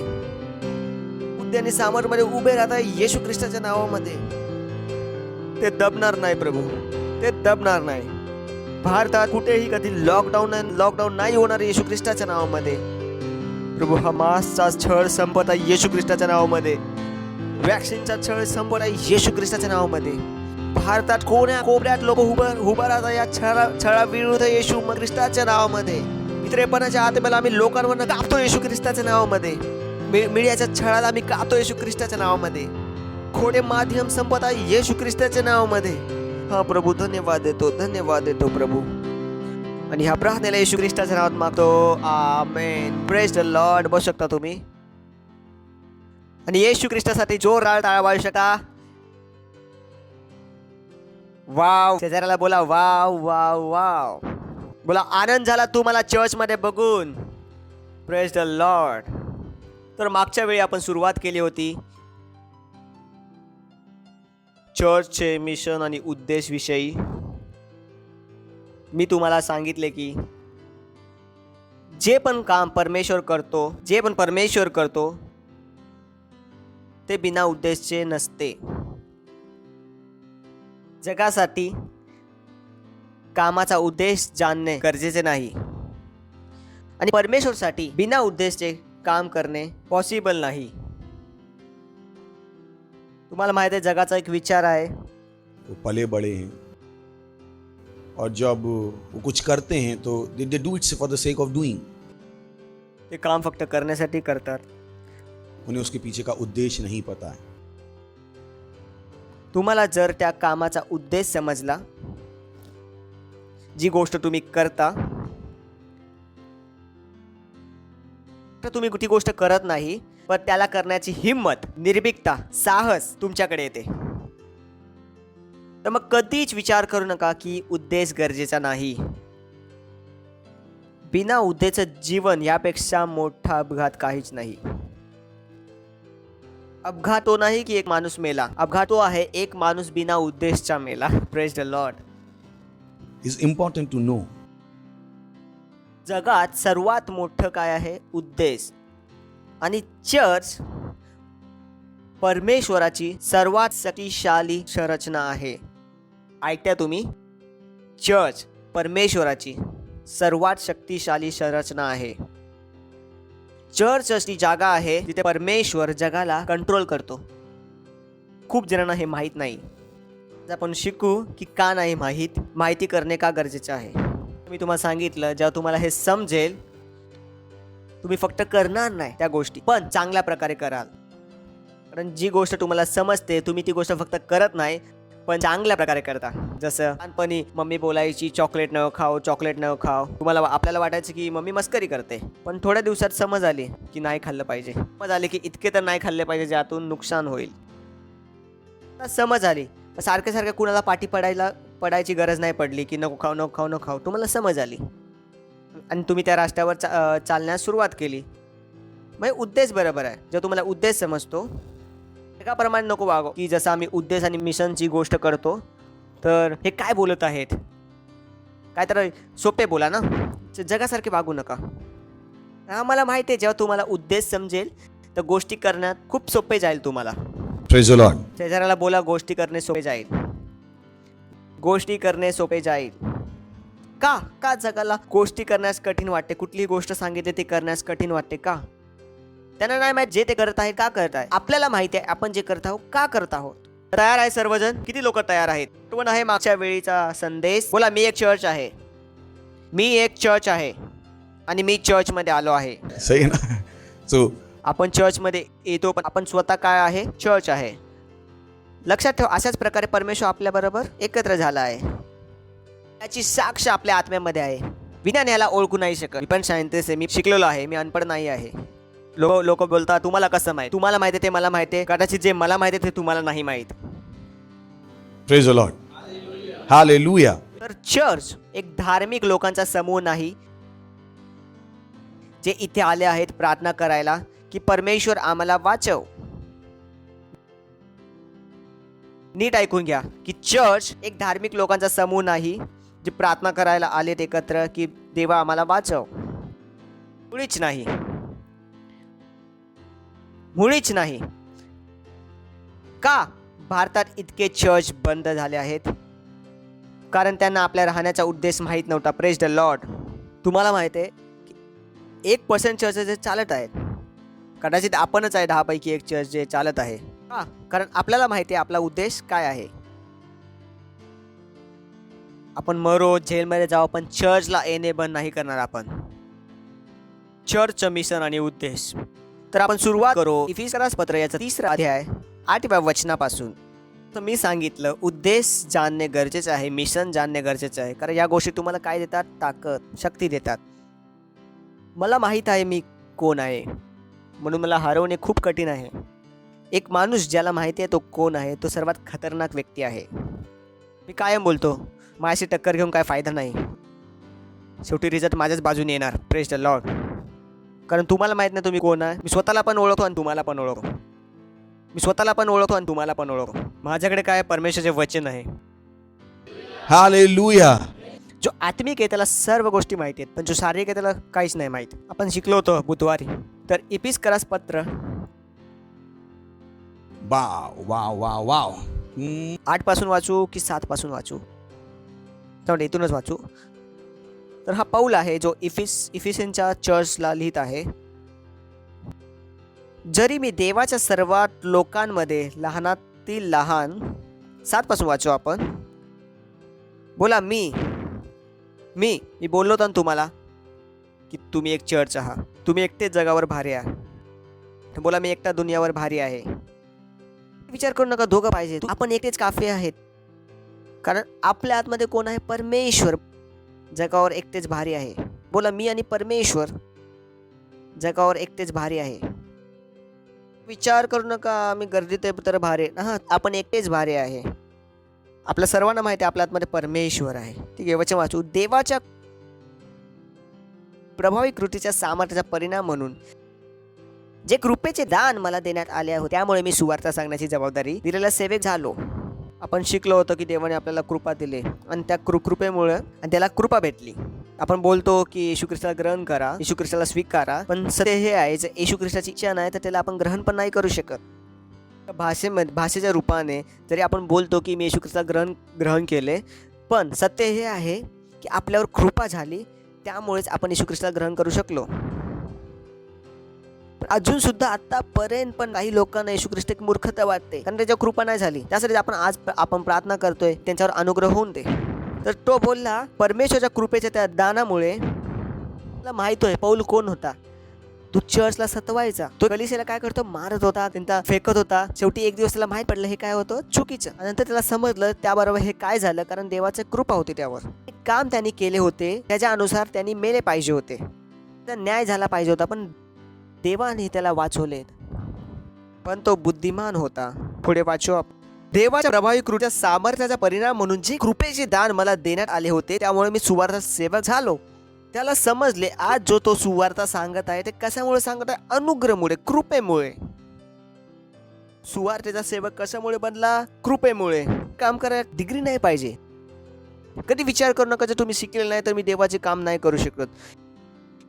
[SPEAKER 6] उद्याने सामरमध्ये उभे राहता येशू ख्रिस्ताच्या नावामध्ये. ते दबणार नाही प्रभू, ते दबणार नाही. भारतात कुठेही कधी लॉकडाऊन नाही होणार येशू ख्रिस्ताच्या नावामध्ये. प्रभू हमासचा छळ संपत आहे येशू ख्रिस्ताच्या नावामध्ये. वॅक्सिनचा छळ संपत आहे येशू ख्रिस्ताच्या नावामध्ये. भारतात कोपऱ्यात लोक उभा राहतात या छळाविरुद्ध येशू ख्रिस्ताच्या नावामध्ये. मित्रेपणाच्या आत्म्याला आम्ही लोकांवर कापतो येशू ख्रिस्ताच्या नावामध्ये. मीडियाच्या छळाला आम्ही कापतो येशू ख्रिस्ताच्या नावामध्ये. खोटे माध्यम संपत आहे येशू ख्रिस्ताच्या नावामध्ये. हा प्रभू धन्यवाद देतो प्रभू. आणि ह्या प्रार्थनेला येशू ख्रिस्ताच्या नावात मागतो. आमेन. Praise the lord. बसू शकता तुम्ही. आणि येशू ख्रिस्तासाठी जोरदार टाळ्या वाजवू शकता. वाव. शेजाऱ्याला बोला वाव वाव वाव. बोला आनंद झाला तुम्हाला चर्चमध्ये बघून. Praise the lord. तर मागच्या वेळी आपण सुरुवात केली होती चर्चचे मिशन आणि उद्देश विषयी. मी तुम्हाला सांगितले की जे पण परमेश्वर करतो ते बिना उद्देशचे नसते. जगासाठी कामाचा उद्देश जाणणे गरजेचे नाही आणि परमेश्वरसाठी बिना उद्देशचे काम करणे पॉसिबल नाही. तुम्हाला माहिती आहे जगाचा एक विचार आहे,
[SPEAKER 7] वो पले बड़े हैं और जब वो कुछ करते हैं तो they do it's for the sake of doing.
[SPEAKER 6] ते काम फक्त करण्यासाठी करतात.
[SPEAKER 7] उन्हें उसके पीछे का उद्देश्य नहीं पता है।
[SPEAKER 6] तुम्हाला जर त्या कामाचा उद्देश समजला, जी गोष्ट तुम्ही करता, तर तुम्ही ती गोष्ट करत नाही, पण त्याला करण्याची हिंमत, निर्भीकता, साहस तुमच्याकडे येते. तर मग कधीच विचार करू नका की उद्देश गरजेचा नाही. बिना उद्देशाचं जीवन यापेक्षा मोठा अपघात काहीच नाही. अपघात तो नाही की एक माणूस मेला, अपघात तो आहे एक माणूस बिना उद्देशचा मेला. Praise the Lord.
[SPEAKER 7] It's important to know.
[SPEAKER 6] जगात सर्वात मोठं काय आहे? उद्देश. आणि चर्च परमेश्वराची सर्वात शक्तिशाली संरचना आहे. ऐकता तुम्ही? चर्च परमेश्वराची सर्वात शक्तिशाली संरचना आहे. चर्च अशी जागा आहे जिथे परमेश्वर जगाला कंट्रोल करतो. खूप जणांना हे माहीत नाही. आज आपण शिकू की का नाही माहीत, माहिती करणे का गरजेचं आहे. मी तुम्हाला सांगितलं, जेव्हा तुम्हाला हे समजेल, तुम्ही फक्त करणार नाही त्या गोष्टी, पण चांगल्या प्रकारे कराल. कारण जी गोष्ट तुम्हाला समजते, तुम्ही ती गोष्ट फक्त करत नाही, पण चांगल्या प्रकारे करता. जसं लहानपणी मम्मी बोलायची चॉकलेट न खाओ, चॉकलेट न खाओ. आपल्याला वाटायचं की मम्मी मस्करी करते, पण थोड्या दिवसात समज आली की नाही खाल्लं पाहिजे. समज आली की इतके तर नाही खाल्ले पाहिजे ज्यातून नुकसान होईल. समज आली, सारखे सारखे कुणाला पाठी पडायची गरज नाही पडली की नको खाऊ नको खाऊ नको खाऊ. तुम्हाला समज आली आणि तुम्ही त्या रस्त्यावर चालण्यास सुरुवात केली. म्हणजे उद्देश बरोबर आहे. जेव्हा तुम्हाला उद्देश समजतो, एकाप्रमाणे नको वागो की जसं आम्ही उद्देश आणि मिशनची गोष्ट करतो तर हे काय बोलत आहेत, काय तर सोपे बोला ना, जगासारखे वागू नका. आम्हाला माहिती आहे जेव्हा तुम्हाला उद्देश समजेल तर गोष्टी करण्यात खूप सोपे जाईल तुम्हाला.
[SPEAKER 7] Praise the Lord.
[SPEAKER 6] शेजाऱ्याला बोला गोष्टी करणे सोपे जाईल. गोष्टी करणे सोपे जाईल. का जगाला गोष्टी करण्यास कठीण वाटते? कुठलीही गोष्ट सांगितली ती करण्यास कठीण वाटते का? त्यांना नाही माहित जे ते करत आहे का करत आहे. आपल्याला माहिती आहे आपण जे करत आहोत का करत आहोत. तयार आहे सर्वजण? किती लोक तयार आहेत? पण आहे मागच्या वेळीचा संदेश. बोला मी एक चर्च आहे, मी एक चर्च आहे आणि मी चर्चमध्ये आलो आहे.
[SPEAKER 7] सही है ना? So
[SPEAKER 6] आपण चर्चमध्ये येतो, पण आपण स्वतः काय आहे? चर्च आहे. लक्षात ठेवा, अशाच प्रकारे परमेश्वर आपल्याबरोबर एकत्र झाला आहे. त्याची साक्ष आपल्या आत्म्यामध्ये आहे. विना याला ओळखू नाही शकत. मी पण सायंटिस्ट आहे, मी शिकलेलो आहे, मी अनपढ नाही आहे. लोक बोलतात तुम्हाला कसं माहिती? तुम्हाला माहिती आहे ते मला माहिती आहे. कदाचित जे मला माहिती आहे ते तुम्हाला नाही माहीत.
[SPEAKER 7] praise the Lord. Hallelujah.
[SPEAKER 6] तर चर्च एक धार्मिक लोकांचा समूह नाही जे इथे आले आहेत प्रार्थना करायला की परमेश्वर आम्हाला वाचव. नीट ऐकून घ्या की चर्च एक धार्मिक लोकांचा समूह नाही जे प्रार्थना करायला आलेत एकत्र की देवा आम्हाला वाचव. मुळीच नाही, मुळीच नाही. का भारतात इतके चर्च बंद झाले आहेत? कारण त्यांना आपल्या राहण्याचा उद्देश माहीत नव्हता. Praise the Lord. तुम्हाला माहिती आहे की 1% चर्च जे चालत आहेत, कदाचित आपणच आहे 10 पैकी 1 चर्च जे चालत आहे. का? कारण आपल्याला माहिती आहे आपला उद्देश काय आहे. आपण मरो, जेलमध्ये जाऊ, पण चर्चला येणे बंद नाही करणार आपण. चर्चचं मिशन आणि उद्देश. तर आपण सुरुवात करू इफिसियन्स पत्र याचा 3रा अध्याय 8व्या वचनापासून. तर मी सांगितलं उद्देश जाणणे गरजेचं आहे, मिशन जाणणे गरजेचं आहे. कारण या गोष्टी तुम्हाला काय देतात? ताकद, शक्ती देतात. मला माहीत आहे मी कोण आहे, म्हणून मला हरवणे खूप कठीण आहे. एक माणूस ज्याला माहिती आहे तो कोण आहे, तो सर्वात खतरनाक व्यक्ती आहे. मी कायम बोलतो माझ्याशी टक्कर घेऊन काय फायदा नाही. शेवटी रिझल्ट माझ्याच बाजूने येणार. Praise the Lord. कारण तुम्हाला माहीत नाही तुम्ही कोण आहे. मी स्वतःला पण ओळखतो आणि तुम्हाला पण ओळखतो. मी स्वतःला पण ओळखतो आणि तुम्हाला पण ओळखतो. माझ्याकडे काय परमेश्वराचे वचन आहे.
[SPEAKER 7] Hallelujah.
[SPEAKER 6] जो आत्मिक आहे त्याला सर्व गोष्टी माहिती आहेत, पण जो शारीरिक आहे त्याला काहीच नाही माहीत. आपण शिकलो होतो बुधवारी. तर इफिसियन्स पत्र
[SPEAKER 7] Wow.
[SPEAKER 6] 8 पासून वाचू की 7 पासून वाचू? त्यामुळे इथूनच वाचू. तर हा पौल आहे जो इफिसियनच्या चर्चला लिहित आहे. जरी मी देवाच्या सर्वात लोकांमध्ये लहानातील लहान. 7 पासून वाचू आपण. बोला मी बोललो होतो ना तुम्हाला की तुम्ही एक चर्च आहात. तुम्ही एकटेच जगावर भारी आहात. बोला मी एकटा दुनियावर भारी आहे. विचार करू नका दोघं पाहिजे, आपण एकटेच काफी आहेत. कारण आपल्या आतमध्ये कोण आहे? परमेश्वर. जगावर एकटेच भारी आहे. बोला मी आणि परमेश्वर जगावर एकटेच भारी आहे. विचार करू नका मी गर्दीत आहे तर भारी आहे. आपण एकटेच भारी आहे. आपल्या सर्वांना माहिती आहे आपल्या आतमध्ये परमेश्वर आहे. ठीक आहे, वचन वाचू. देवाच्या प्रभावी कृतीच्या सामर्थ्याचा परिणाम म्हणून जे कृपेचे दान मला देण्यात आले होते, त्यामुळे मी सुवार्ता सांगण्याची जबाबदारी दिलेला सेवक झालो. आपण शिकलो होतो की देवाने आपल्याला कृपा दिली आणि त्या कृपेमुळे त्याला कृपा भेटली. आपण बोलतो की येशू ख्रिस्ताला ग्रहण करा, येशू ख्रिस्ताला स्वीकारा, पण सत्य हे आहे जर येशू ख्रिस्ताची इच्छा नाही तर त्याला आपण ग्रहण पण नाही करू शकत. भाषेच्या रूपाने जरी आपण बोलतो की मी येशू ख्रिस्ताला ग्रहण केले, पण सत्य हे आहे की आपल्यावर कृपा झाली, त्यामुळेच आपण येशू ख्रिस्ताला ग्रहण करू शकलो. अजून सुद्धा आतापर्यंत पण काही लोकांना येशू ख्रिस्त एक मूर्खता वाटते, कारण त्याच्यावर कृपा नाही झाली. त्यासाठी आपण प्रार्थना करतोय त्यांच्यावर अनुग्रह होऊन दे. तर तो बोलला परमेश्वराच्या कृपेच्या त्या दानामुळे मला माहित आहे पौल कोण होता. तो चर्चला सतवायचा, तो कलिसियाला काय करतो? मारत होता, त्यांना फेकत होता. शेवटी एक दिवस त्याला माहित पडलं हे काय होतं, चुकीचं. नंतर त्याला समजलं त्याबरोबर हे काय झालं, कारण देवाची कृपा होती त्यावर. एक काम त्यांनी केले होते, त्याच्या अनुसार त्यांनी मेले पाहिजे होते, त्या न्याय झाला पाहिजे होता, पण देवाने त्याला वाचवले. पण तो बुद्धिमान होता. पुढे वाचू आपण. देवाच्या प्रभावी कृतीच्या सामर्थ्याचा परिणाम म्हणून जे कृपेचे दान मला देण्यात आले होते, त्यामुळे मी सुवार्ता सेवक झालो. त्याला समजले आज जो तो सुवार्ता सांगत आहे ते कशामुळे सांगत आहे? अनुग्रहमुळे, कृपेमुळे. सुवार्तेचा सेवक कशामुळे बनला? कृपेमुळे. काम करायला डिग्री नाही पाहिजे. कधी विचार करू नका जर तुम्ही शिकले नाही तर मी देवाचे काम नाही करू शकत,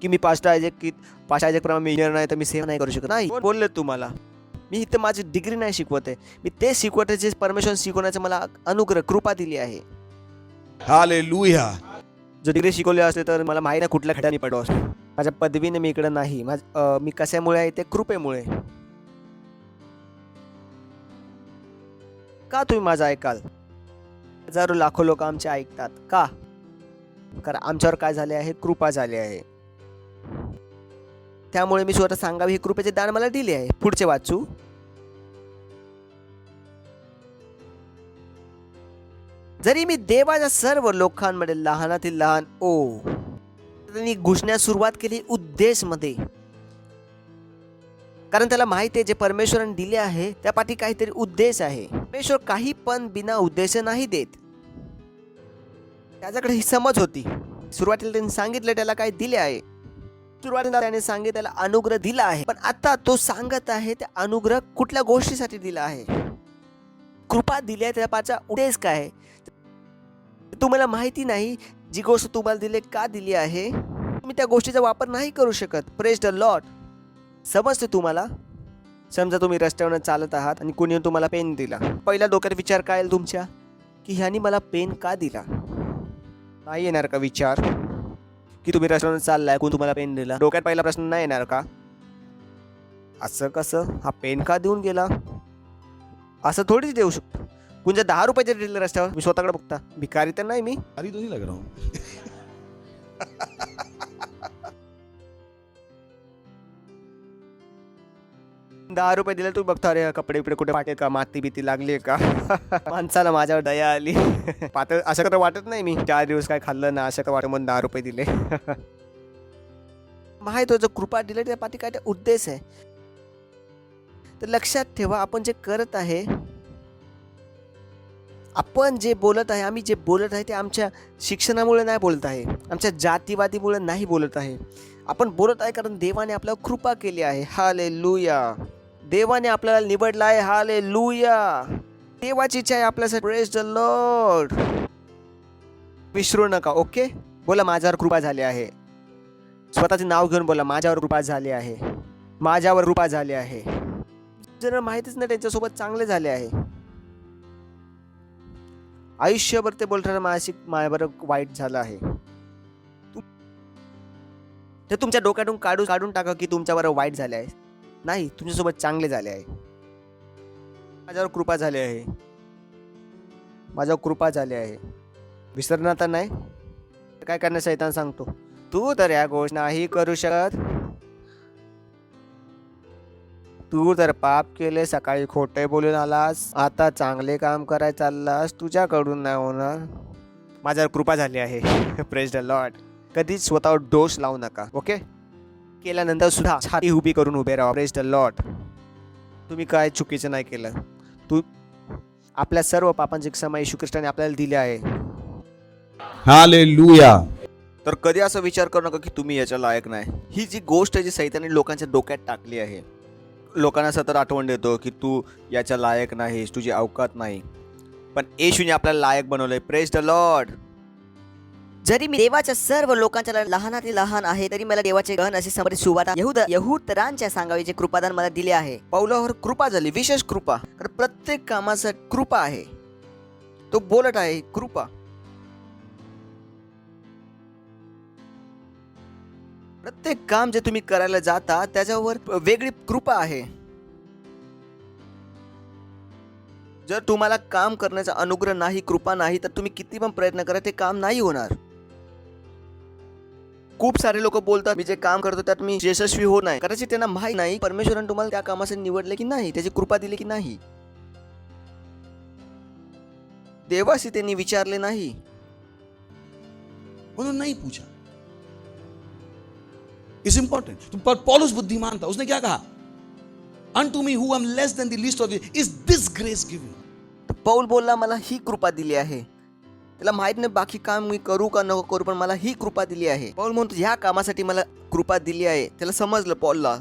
[SPEAKER 6] की मी पास्टर आयजॅक प्रमाणे मी इंजिनियर नाही तर मी सेवा नाही करू शकत. नाही, बोलले तुम्हाला मी इथं माझी डिग्री नाही शिकवत आहे, मी ते शिकवत आहे जे परमेश्वर शिकवण्याचं मला अनुग्रह कृपा दिली आहे.
[SPEAKER 7] हालेलुया.
[SPEAKER 6] जर डिग्री शिकवली असते तर मला माहिती नाही कुठल्या खड्यात मी पडलो असतो. माझ्या पदवीने मी इकडे नाही, मी कशामुळे आहे? ते कृपेमुळे. का तुम्ही माझं ऐकाल? हजारो लाखो लोक आमचे ऐकतात का? कारण आमच्यावर काय झाले आहे? कृपा झाली आहे. त्यामुळे मी स्वतः सांगावे हे कृपेचे दान मला दिले आहे. पुढचे वाचू. जरी मी देवाच्या सर्व लोकांमध्ये लहानातील लहान त्यांनी घुसण्यास सुरुवात केली उद्देशमध्ये, कारण त्याला माहिती आहे जे परमेश्वराने दिले आहे त्या पाठी काहीतरी उद्देश आहे. परमेश्वर काही पण बिना उद्देश नाही देत. त्याच्याकडे ही समज होती. सुरुवातीला त्यांनी सांगितलं त्याला काय दिले आहे. सुरुवातीला त्याने सांगितलं त्याला अनुग्रह दिला आहे, पण आता तो सांगत आहे त्या अनुग्रह कुठल्या गोष्टीसाठी दिला आहे, कृपा दिली आहे, त्या पाचा उद्देश काय आहे तुम्हाला माहिती नाही. जी गोष्ट तुम्हाला दिली का दिली आहे तुम्ही त्या गोष्टीचा वापर नाही करू शकत. Praise the Lord. समजते तुम्हाला? समजा तुम्ही रस्त्यावर चालत आहात आणि कोणी तुम्हाला पेन दिला, पहिला डोक्यात विचार काय येईल तुमच्या की ह्यानी मला पेन का दिला? नाही येणार का विचार की तुम्ही रस्त्यावर चाललाय कोण तुम्हाला पेन दिला? डोक्यात पहिला प्रश्न नाही येणार का असं कसं हा पेन का देऊन गेला? असं थोडीच देऊ शकतो. कुणच्या 10 रुपयाचे दिले रस्त्यावर, मी स्वतःकडे बघता भिकारी तर नाही मी.
[SPEAKER 7] अरे तो नहीं लग रहा हूँ.
[SPEAKER 6] 10 रुपये दिले तू बघता अरे कपडे बिपडे कुठे वाटेल का, माती भीती लागली का? माणसाला माझ्यावर दया आली. पातळ असं तर वाटत नाही मी 4 दिवस काय खाल्लं ना असं का वाटत म्हणून 10 रुपये दिले. माहित हो जो कृपा दिले त्या पाठी काय उद्देश आहे. तर लक्षात ठेवा आपण जे करत आहे, आपण जे बोलत आहे, आम्ही जे बोलत आहे ते आमच्या शिक्षणामुळे नाही बोलत आहे, आमच्या जातीवादीमुळे नाही बोलत आहे. आपण बोलत आहे कारण देवाने आपल्यावर कृपा केली आहे. हालेलुया. देवाने आपल्याला निवडलं आहे. हालेलुया. देवाची इच्छा आहे आपल्यासाठी. Praise the Lord. विसरू नका. ओके, बोला माझ्यावर कृपा झाली आहे. स्वतःचे नाव घेऊन बोला माझ्यावर कृपा झाली आहे, माझ्यावर कृपा झाली आहे. जरा माहितीच नाही त्यांच्यासोबत चांगले झाले आहे. आयुष्यभर ते बोलतात माझ्यावर वाईट झालं आहे. ते तुमच्या डोक्यातून काढून टाका की तुमच्यावर वाईट झाले आहे. नाही, तुमच्यासोबत चांगले झाले आहे. माझ्यावर कृपा झाली आहे, माझ्यावर कृपा झाली आहे. विसरणार तर नाही. काय करणार शैतान सांगतो तू तर या गोष्ट नाही करू शकत. तू तर पाप केले, सकाळी खोटे बोलून आलास, आता चांगले काम करायला चाललास, तुझ्याकडून नाही होणार. माझ्यावर कृपा झाली आहे. Praise the Lord. कधीच स्वतःवर दोष लावू नका. ओके, केल्यानंतर सुद्धा छाती उभी करून उभे राहा. Praise the Lord. तुम्ही काय चुकीचं नाही केलं. तू आपल्या सर्व पापांची क्षमा येशू ख्रिस्ताने आपल्याला दिली आहे.
[SPEAKER 7] हालेलुया.
[SPEAKER 6] तर कधी असा विचार करू नका की तुम्ही याच्या लायक नाही. ही जी गोष्ट आहे जी सैताने लोकांच्या डोक्यात टाकली आहे, लोकांना सतत आठवण देतो की तू याच्या लायक नाहीस, तुझी अवकात नाही. पण येशूने आपल्याला लायक बनवलंय. Praise the Lord.
[SPEAKER 8] जरी मी देवाच्या सर्व लोकांच्या लहानातील लहान आहे, तरी मला देवाचे गहन असे समर्पित सुवार्ता यहूदरांच्या सांगावीचे कृपादान मला दिले आहे.
[SPEAKER 6] पौलावर कृपा झाली, विशेष कृपा. कारण प्रत्येक कामासाठी कृपा आहे. तो बोलत आहे कृपा. प्रत्येक काम जे तुम्ही करायला जाता त्याच्यावर वेगळी कृपा आहे. जर तुम्हाला काम करण्याचा अनुग्रह नाही, कृपा नाही, तर तुम्ही किती पण प्रयत्न करा, ते काम नाही होणार. खूप सारे लोक बोलतात मी जे काम करतो त्यात मी यशस्वी होत नाही. कदाचित त्यांना माहित नाही परमेश्वराने तुम्हाला त्या कामासाठी निवडले की नाही, त्याची कृपा दिली की नाही. देवाशी त्यांनी विचारले नाही.
[SPEAKER 7] उन्होंने नहीं पूछा. It's important. पर पौलुस बुद्धिमान था. उसने क्या कहा? Unto me who am less than the least of you is this grace given.
[SPEAKER 6] Paul बोलला मला ही कृपा दिली आहे. त्याला माहित नाही बाकी काम मी करू का नको करू, पण मला ही कृपा दिली आहे. पौल म्हणतो ह्या कामासाठी मला कृपा दिली आहे. त्याला समजलं पौलला.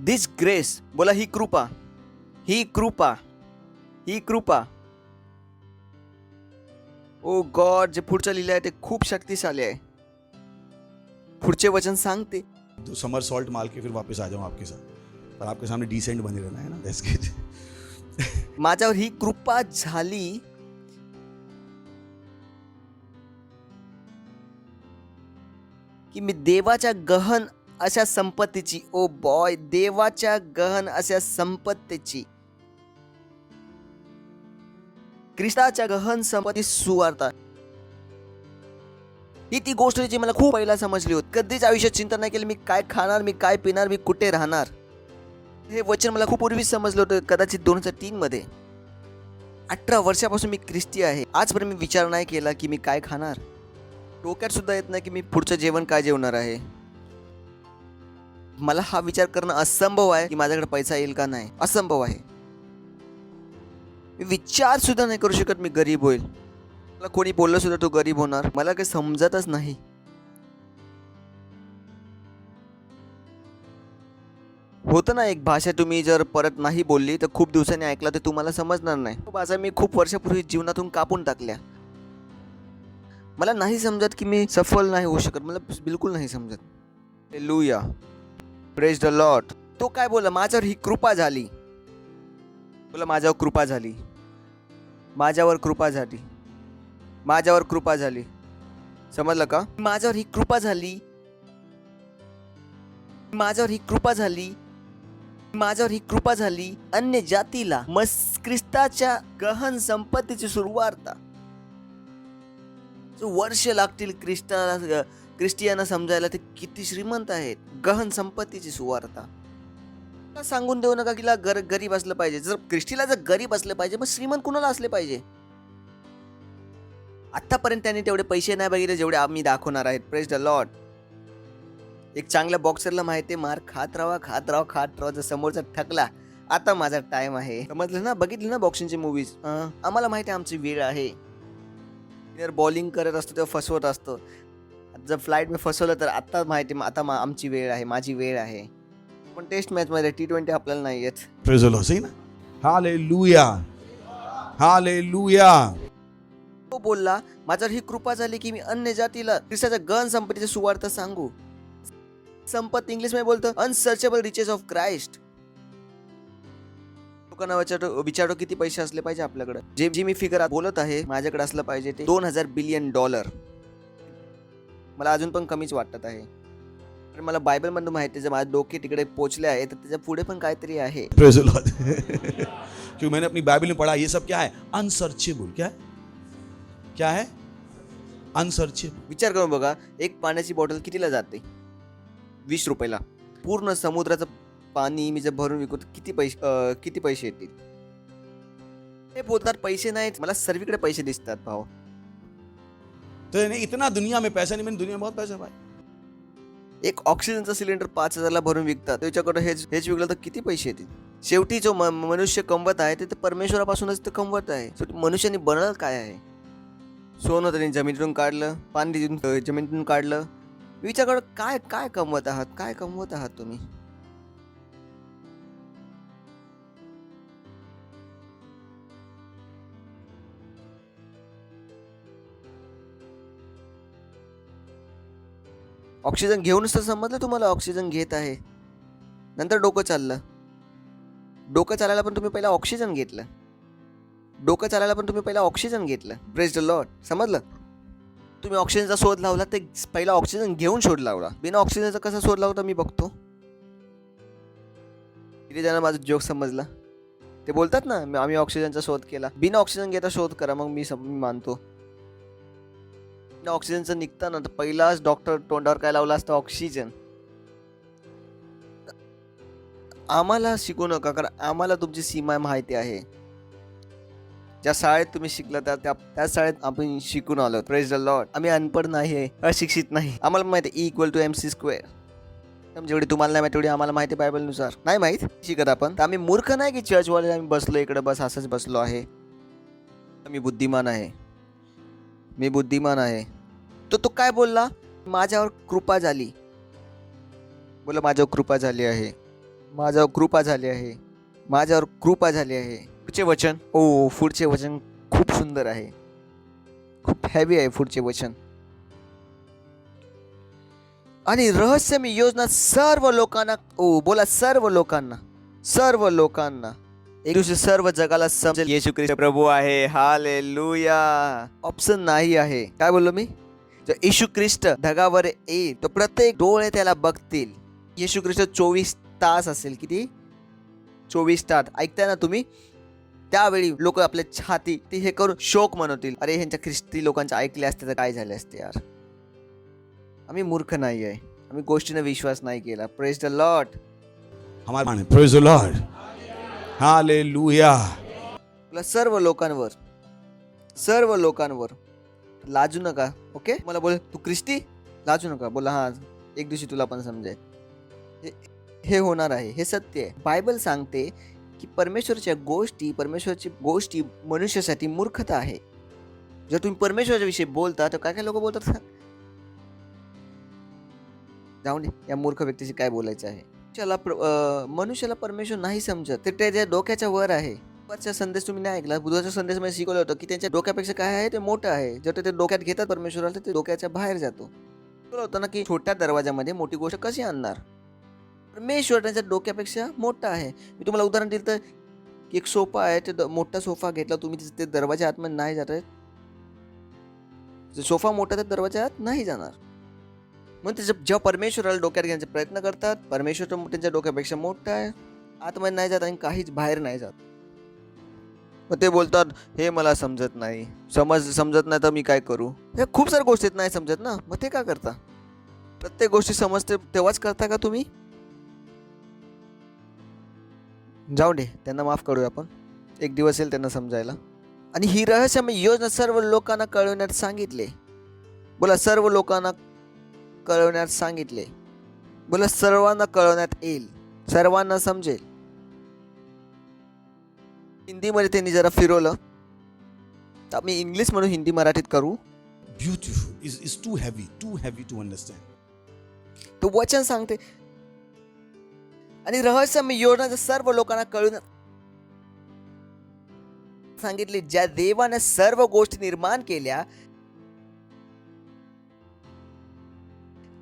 [SPEAKER 6] दिस ग्रेस. बोला ही कृपा, ही कृपा, ही कृपा. ओ गॉड, जे पुढचं लिहिलं आहे ते खूप शक्तिशाली आहे. पुढचे वचन सांगते.
[SPEAKER 7] तो समर सॉल्ट माल के फिर वापस आ जाऊं आपके साथ, पर आपके सामने डिसेंट बने रहना है ना. That's good.
[SPEAKER 6] माझ्यावर ही कृपा झाली की मी देवाच्या गहन अशा संपत्तीची, ओ बॉय, देवाच्या गहन अशा संपत्तीची, ख्रिस्ताच्या गहन संपत्ती सुवार्ता. ही ती गोष्ट जी मला खूप पहिला समजली होती. कधीच आयुष्यात चिंता नाही केली मी काय खाणार, मी काय पिणार, मी कुठे राहणार. हे वचन मला खूप पूर्वीच समजलं होतं, कदाचित 2003 मध्ये. 18 वर्षापासून मी ख्रिस्ती आहे. आजपर्यंत मी विचार नाही केला की मी काय खाणार. डोक्यात सुद्धा येत नाही की मी पुढचं जेवण काय जेवणार आहे. मला हा विचार करणं असंभव आहे की माझ्याकडे पैसा येईल का नाही. असंभव आहे. मी विचार सुद्धा नाही करू शकत मी गरीब होईल. मला कोणी बोललं सुद्धा तू गरीब होणार, मला काही समजतच नाही. होतं ना एक भाषा तुम्ही जर परत नाही बोलली तर खूप दिवसांनी ऐकला तर तुम्हाला समजणार नाही. तो भाषा मी खूप वर्षापूर्वी जीवनातून कापून टाकल्या. मला नाही समजत की मी सफल नाही होऊ शकत. मला बिलकुल नाही समजत. हालेलुया. Praise the Lord. तो काय बोला, माझ्यावर ही कृपा झाली. बोला माझ्यावर कृपा झाली, माझ्यावर कृपा झाली, माझ्यावर कृपा झाली. समजलं का? माझ्यावर ही कृपा झाली, माझ्यावर ही कृपा झाली, माझ्यावर ही कृपा झाली. अन्य जातीला ख्रिस्ताच्या गहन संपत्तीची सुरुवार्ता. वर्ष लागतील ख्रिस्टियाना समजायला ते किती श्रीमंत आहेत. गहन संपत्तीची सुवार्ता. सांगून देऊ नका की गरीब असलं पाहिजे. जर ख्रिस्तीला जर गरीब असलं पाहिजे मग श्रीमंत कुणाला असले पाहिजे. आतापर्यंत त्यांनी तेवढे पैसे नाही बघितले जेवढे आम्ही दाखवणार आहेत. Praise the Lord. एक चांगल्या बॉक्सरला माहिती आहे, मार खात राहा खात राहा खात राहा. जर समोरचा थकला, आता माझा टाइम आहे. समजलं ना? बघितलं ना बॉक्सिंगची मूवीज. आम्हाला माहिती आहे आमची वेळ आहे. बॉलिंग करत असतो तेव्हा फसवत असतो. जर फ्लाईट मी फसवलं तर आता माहिती आता आमची वेळ आहे, माझी वेळ आहे. पण टेस्ट मॅच मध्ये T20 आपल्याला नाही येत.
[SPEAKER 7] Praise the Lord. सही ना? हालेलुया. हालेलुया.
[SPEAKER 6] तो बोलला माझ्यावर ही कृपा झाली की मी अन्य जातीला ख्रिस्ताच्या गहन संपत्तीची सुवार्ता सांगू. संपत्ती इंग्लिश मध्ये बोलतो अनसर्चेबल रिचेस ऑफ क्राइस्ट. लोकांना विचारतो किती पैसे असले पाहिजे आपल्याकडे. जे मी फिगर बोलत आहे माझ्याकडे असलं पाहिजे ते $2000 बिलियन. मला अजून पण कमीच वाटत आहे. पण मला बायबल मध्ये माहिती आहे माझे डोके तिकडे पोहोचले आहे तर त्याच्या पुढे पण काहीतरी आहे.
[SPEAKER 7] Praise the Lord. क्योंकि मैंने अपनी बाइबल में पढ़ा ये सब क्या है? अनसर्चेबल. क्या है? क्या है? unsearchable.
[SPEAKER 6] विचार करून बघा, एक पाण्याची बॉटल कितीला जाते? 20 रुपयाला. पूर्ण समुद्राचं पाणी मी जर भरून विकू तर किती पैसे येतील? ते बोलतात पैसे नाहीत, मला सर्वीकडे पैसे दिसतात भाऊ.
[SPEAKER 7] तो नहीं, इतना दुनिया में पैसा नहीं, मैंने दुनिया में बहुत पैसा भाई.
[SPEAKER 6] एक ऑक्सिजनचा सिलेंडर 5,000ला भरून विकतात, त्याच्याकडे हेच विकलं तर किती पैसे येतील? शेवटी जो मनुष्य कमवत आहे ते परमेश्वरापासूनच तर कमवत आहे. शेवटी मनुष्याने बनवलं काय आहे? सोनं त्यांनी जमिनीतून काढलं, पाणी जमिनीतून काढलं. विचार करा, काय काय कमवत आहात? काय कमवत आहात तुम्ही? ऑक्सिजन घेऊनच तर समजलं तुम्हाला ऑक्सिजन घेत आहे. नंतर डोकं चाललं. डोकं चालायला पण तुम्ही पहिला ऑक्सिजन घेतलं. डोकं चालायला पण तुम्ही पहिला ऑक्सिजन घेतलं. Praise the Lord. समजलं? तुम्ही ऑक्सिजनचा शोध लावला ते पहिला ऑक्सिजन घेऊन शोध लावला. बिना ऑक्सिजनचा कसा शोध लावता मी बघतो. किती जण माझा जोक समजला? ते बोलतात ना आम्ही ऑक्सिजनचा शोध केला. बिना ऑक्सिजन घेता शोध करा, मग मी मानतो. ऑक्सिजनचं निघतं ना तर पहिलाच डॉक्टर तोंडावर काय लावला असतं? ऑक्सिजन. आम्हाला शिकू नका, कारण आम्हाला तुमची सीमा माहिती आहे. ज्या शाळेत तुम्ही शिकला त्या शाळेत आपण शिकून आलो. Praise the Lord. आम्ही अनपढ नाही आहे, अशिक्षित नाही. आम्हाला माहिती आहे E=mc². जेवढी तुम्हाला नाही माहिती तेवढी आम्हाला माहिती बायबलनुसार. नाही माहीत शिकत आपण. तर आम्ही मूर्ख नाही की चर्चवाले आम्ही बसलो इकडे बस असंच बसलो आहे. मी बुद्धिमान आहे, मी बुद्धिमान आहे. तो काय बोलला? माझ्यावर कृपा झाली. बोला माझ्यावर कृपा झाली आहे, माझ्यावर कृपा झाली आहे, माझ्यावर कृपा झाली आहे. पुढचे वचन, पुढचे वचन खूप सुंदर आहे, खूप हेवी आहे पुढचे वचन. आणि रहस्यमय योजना सर्व लोकांना, बोला सर्व लोकांना, सर्व लोकांना. एक दिवशी सर्व जगाला समजेल येशू ख्रिस्त प्रभू आहे. हालेलुया. ऑप्शन नाही आहे. काय बोललो मी? जर येशू ख्रिस्त ढगावर येईल तर प्रत्येक डोळे त्याला बघतील. येशू ख्रिस्त 24 तास असेल. किती? 24 तास. ऐकताय ना तुम्ही? त्यावेळी लोक आपल्या छाती ते हे करून शोक मनवतील. अरे ह्यांच्या ख्रिस्ती लोकांचे ऐकले असते तर काय झाले असते यार. आम्ही मूर्ख नाही आहे, आम्ही गोष्टीने विश्वास नाही केला. Praise the Lord.
[SPEAKER 7] हमारे प्रेज द लॉर्ड. हालेलुया.
[SPEAKER 6] सर्व लोकांवर, सर्व लोकांवर लाजू नका. ओके, मला बोल तू ख्रिस्ती, लाजू नका. बोला हा, एक दिवशी तुला पण समजेल. हे होणार आहे, हे सत्य आहे. बायबल सांगते की परमेश्वरची गोष्टी मनुष्यासाठी मूर्खता आहे. जर तुम्ही परमेश्वराच्या विषयी बोलता तर काय काय लोक बोलतात, जाऊन दे या मूर्ख व्यक्तीशी काय बोलायचं आहे. मनुष्याला परमेश्वर नाही समजत, ते त्याच्या डोक्याच्या वर आहे. बुधवारचा संदेश तुम्ही नाही ऐकला? बुधवारच्या संदेशामध्ये शिकवलं होतं की त्यांच्या डोक्यापेक्षा काय आहे ते मोठं आहे. जर ते डोक्यात घेतात परमेश्वराला तर ते डोक्याच्या बाहेर जातो. शिकवलं होतं ना की छोट्या दरवाजामध्ये मोठी गोष्ट कशी आणणार. परमेश्वर त्यांच्या डोक्यापेक्षा मोठा आहे. मी तुम्हाला उदाहरण दिलं तर एक सोफा आहे, ते मोठा सोफा घेतला तुम्ही, ते दरवाजा आतमध्ये नाही जात आहे. सोफा मोठा तर दरवाजा आत नाही जाणार. मग जेव्हा परमेश्वराला डोक्यात घेण्याचा प्रयत्न करतात, परमेश्वर त्यांच्या डोक्यापेक्षा मोठा आहे, आतमध्ये नाही जात आणि काहीच बाहेर नाही जात. मग ते बोलतात हे मला समजत नाही. समजत नाही तर मी काय करू? हे खूप साऱ्या गोष्टीत नाही समजत ना, मग ते का करता? प्रत्येक गोष्टी समजते तेव्हाच करता का तुम्ही? जाऊ दे, त्यांना माफ करूया आपण. एक दिवस येईल त्यांना समजायला. आणि ही रहस्यमय योजना सर्व लोकांना कळवण्यात सांगितले. बोला सर्व लोकांना कळवण्यात सांगितले. बोला सर्वांना कळवण्यात येईल, सर्वांना समजेल. हिंदीमध्ये त्यांनी जरा फिरवलं तर मी इंग्लिश म्हणून हिंदी मराठीत करू.
[SPEAKER 7] Beautiful. Is too heavy to understand.
[SPEAKER 6] तो वचन सांगते आणि रहस्यमय योजना सर्व लोकांना कळवण्यात सांगितले. ज्या देवाने सर्व गोष्टी निर्माण केल्या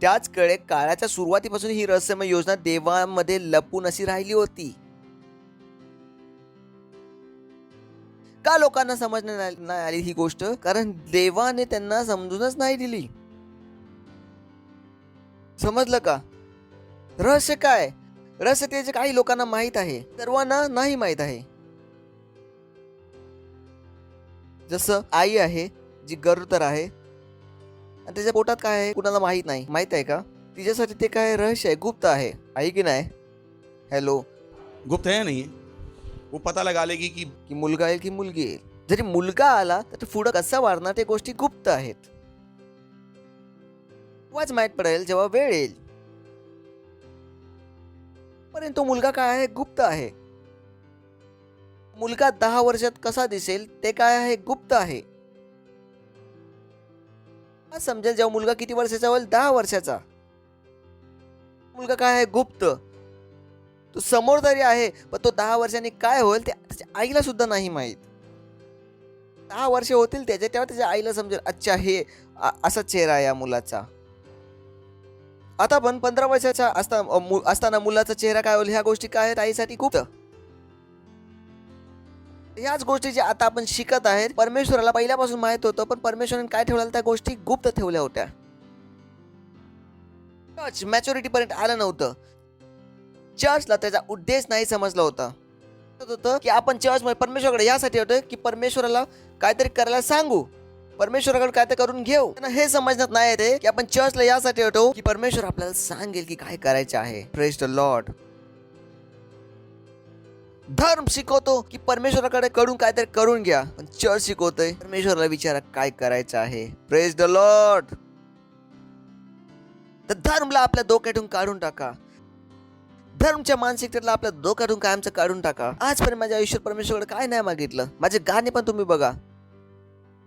[SPEAKER 6] त्याचकडे काळाच्या सुरुवातीपासून ही रहस्यमय योजना देवामध्ये लपून अशी राहिली होती. का लोकांना समजण्यात नाही आली ही गोष्ट? कारण देवाने त्यांना समजूनच नाही दिली. समजलं का? रहस्य काय? रहस्य त्याचे काही लोकांना माहित आहे, सर्वांना नाही माहित आहे. जसं आई आहे जी गरोदर आहे, आणि त्याच्या पोटात काय आहे कुणाला माहित नाही. माहित आहे का? तिच्यासाठी ते काय रहस्य आहे, गुप्त आहे की नाही? हॅलो.
[SPEAKER 7] गुप्त है या नहीं है? वो पता लगा लेगी कि
[SPEAKER 6] की मुलगा येईल की मुलगी येईल. जरी मुलगा आला तर पुढं कसा वाढणार ते गोष्टी गुप्त आहेत. तेव्हाच माहित पडेल जेव्हा वेळ येईल. परंतु तो मुलगा काय आहे, गुप्त आहे. मुलगा 10 वर्षात कसा दिसेल ते काय आहे, गुप्त आहे. समजेल जेव्हा मुलगा किती वर्षाचा होईल, 10 वर्षाचा. मुलगा काय आहे, गुप्त. तो समोर तरी आहे पण तो 10 वर्षांनी काय होईल ते त्याच्या आईला सुद्धा नाही माहीत. 10 वर्ष होतील त्याच्या तेव्हा त्याच्या आईला समजेल, अच्छा हे असा चेहरा आहे या मुलाचा. आता पण 15 वर्षाचा असताना मुलाचा चेहरा काय होईल ह्या गोष्टी काय आहेत आईसाठी गुप्त. ह्याच गोष्टी जे आता आपण शिकत आहेत परमेश्वराला पहिल्यापासून माहित होतं, पण परमेश्वराने काय ठेवलेलं त्या गोष्टी गुप्त ठेवल्या होत्या. चर्च मॅच्युरिटी पर्यंत आलं नव्हतं. चर्चला त्याचा उद्देश नाही समजला होता. की आपण चर्च मध्ये परमेश्वराकडे यासाठी होतो की परमेश्वराला काहीतरी करायला सांगू, परमेश्वराकडे काहीतरी करून घेऊ. त्यांना हे समजण्यात नाही येते की आपण चर्चला यासाठी होतो की परमेश्वर आपल्याला सांगेल की काय करायचं आहे. Praise the Lord. धर्म शिकवतो की परमेश्वराकडे कडून काहीतरी करून घ्या, पण चर्च शिकवतोय परमेश्वराला विचारा काय करायचं आहे. Praise the lord. तर धर्मला आपल्या डोक्यातून काढून टाका. धर्मच्या मानसिकतेला आपल्या डोक्यातून कायमचं काढून टाका. आजपर्यंत माझ्या आयुष्यात परमेश्वराकडे काय नाही मागितलं. माझे गाणे पण तुम्ही बघा,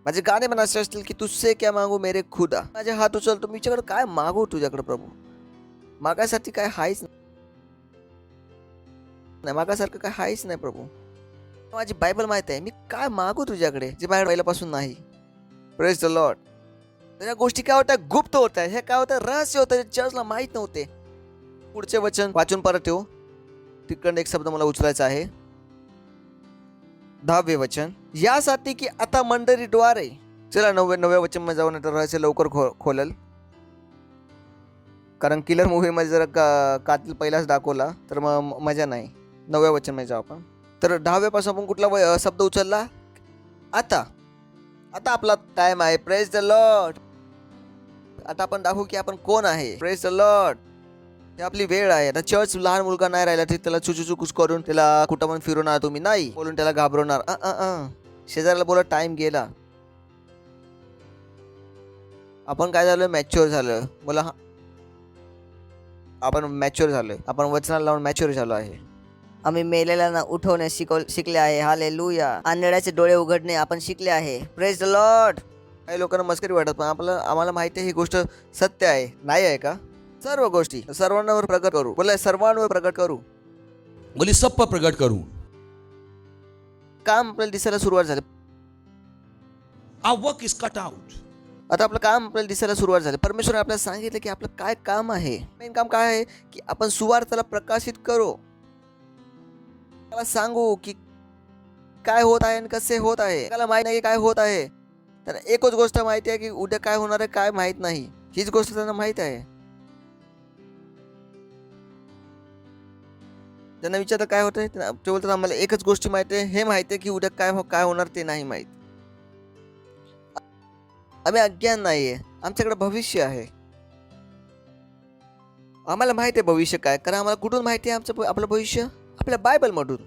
[SPEAKER 6] माझे गाणे पण असे असतील की तुझसे क्या मागू मेरे खुदा. माझे हात उचलतो, मी तुझ्याकडे काय मागू तुझ्याकडे प्रभू. मागासाठी काय हायच नाही, मागासारखं काय हायच नाही प्रभू. माझी बायबल माहित आहे मी काय मागू तुझ्याकडे जे बाहेर पहिल्यापासून नाही. Praise the Lord. त्या गोष्टी काय होत्या, गुप्त होत्या. हे काय होतं, रहस्य होतं, चर्चला माहित नव्हते. पुढचे वचन वाचून परत येऊ. तिकडे एक शब्द मला उचलायचा आहे. 10वे वचन. यासाठी की आता मंडळीद्वारे. चला 9व्या वचन मध्ये जाऊन रहस्य लवकर खोलल. कारण किलर मूवी मध्ये जर कातील पहिलाच दाखवला तर मग मजा नाही. 9व्या वचन मध्ये जाऊ आपण. तर 10व्यापासून आपण कुठला शब्द उचलला, आता. आता आपला टाइम आहे. Praise the Lord. आता आपण दाखवू की आपण कोण आहे. Praise the Lord. हे आपली वेळ आहे. आता चर्च लहान मुलगा नाही राहिला तर त्याला चुचुचुकुस करून त्याला कुठं पण फिरवणार तुम्ही नाही, बोलून त्याला घाबरवणार. शेजाऱ्याला बोला टाइम गेला. आपण काय झालं, मॅच्युअर झालं. बोला आपण मॅच्युअर झालोय. आपण वचनाला लावून मॅच्युअर झालो आहे.
[SPEAKER 8] आम्ही मेलेल्यांना उठवण्यास शिकले आहे. हालेलुया. आंधळ्याचे डोळे उघडणे आपण शिकले आहे.
[SPEAKER 6] Praise the Lord. काही लोकांना मस्करी वाटत पण आम्हाला माहिती आहे ही गोष्ट सत्य आहे. नाही आहे का? सर्व गोष्टी सर्वांवर प्रकट करू. बोला सर्वांवर प्रकट करू.
[SPEAKER 7] बोली सब पर प्रकट करूं.
[SPEAKER 6] काम आपल्याला दिसायला सुरुवात झाली.
[SPEAKER 7] Our work is cut out.
[SPEAKER 6] आता आपलं काम आपल्याला दिसायला सुरुवात झाली. परमेश्वराने आपल्याला सांगितलं की आपलं काय काम आहे. मेन काम काय आहे की आपण सुवार्ताला प्रकाशित करू. त्याला सांगू की काय होत आहे आणि कसे होत आहे. त्याला माहित नाही काय होत आहे. तर एकच गोष्ट माहिती आहे की उद्या काय होणार आहे काय माहित नाही. हीच गोष्ट त्यांना माहित आहे. त्यांना विचारलं काय होतंय, ते बोलतात आम्हाला एकच गोष्टी माहिती आहे. हे माहिती आहे की उद्या काय होणार ते नाही माहित. आम्ही अज्ञान नाहीये. आमच्याकडे भविष्य आहे. आम्हाला माहिती आहे भविष्य काय. कारण आम्हाला कुठून माहिती आहे आपलं भविष्य, आपल्या बायबल मधून.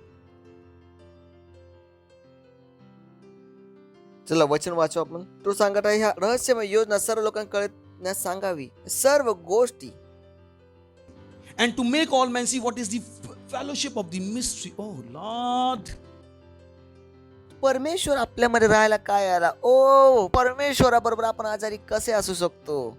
[SPEAKER 6] चला वचन वाचू आपण. तो सांगत आहे ह्या रहस्यमय योजना सर्व लोकांना कळण्यास सांगावी. सर्व गोष्टी.
[SPEAKER 7] And to make all men see what is the fellowship of the mystery. Oh Lord.
[SPEAKER 6] परमेश्वर आपल्यामध्ये राहायला काय आला. ओ परमेश्वराबरोबर आपण आजारी कसे असू शकतो.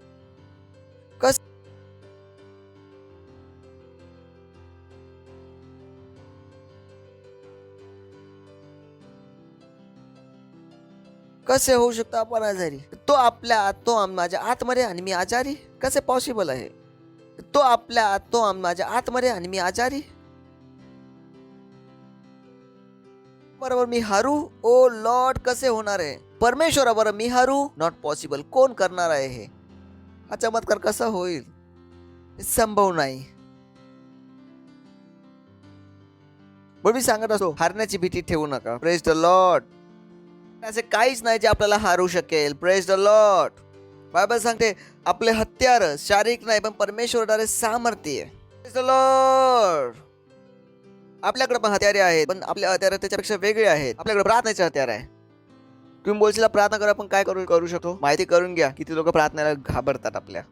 [SPEAKER 6] कसे होऊ शकतो आपण आजारी. तो माझ्या आतमध्ये आणि मी आजारी. कसे पॉसिबल आहे. तो माझ्या आतमध्ये आणि मी आजारी. बरोबर मी हरू. ओ लॉर्ड कसे होणार आहे. परमेश्वराबरोबर मी हरू. Not possible. कोण करणार आहे हे. हा चमत्कार कसा होईल. संभव नाही. पण मी सांगत असतो हारण्याची भीती ठेवू नका. Praise the Lord. असे काहीच नाही जे आपल्याला हारू शकेल. Praise the Lord.
[SPEAKER 8] बायबल सांगते आपले हत्यार शारीरिक नाही पण परमेश्वराद्वारे सामर्थ्य आहे. Praise the Lord. आपल्याकडे पण हत्यारे आहेत पण आपले हत्यार त्याच्यापेक्षा वेगळे आहेत. आपल्याकडे प्रार्थनेचे हत्यार आहे. तुम्ही बोलशील प्रार्थना करा पण काय करू शकतो माहिती करून घ्या. किती लोक प्रार्थनेला घाबरतात. आपल्या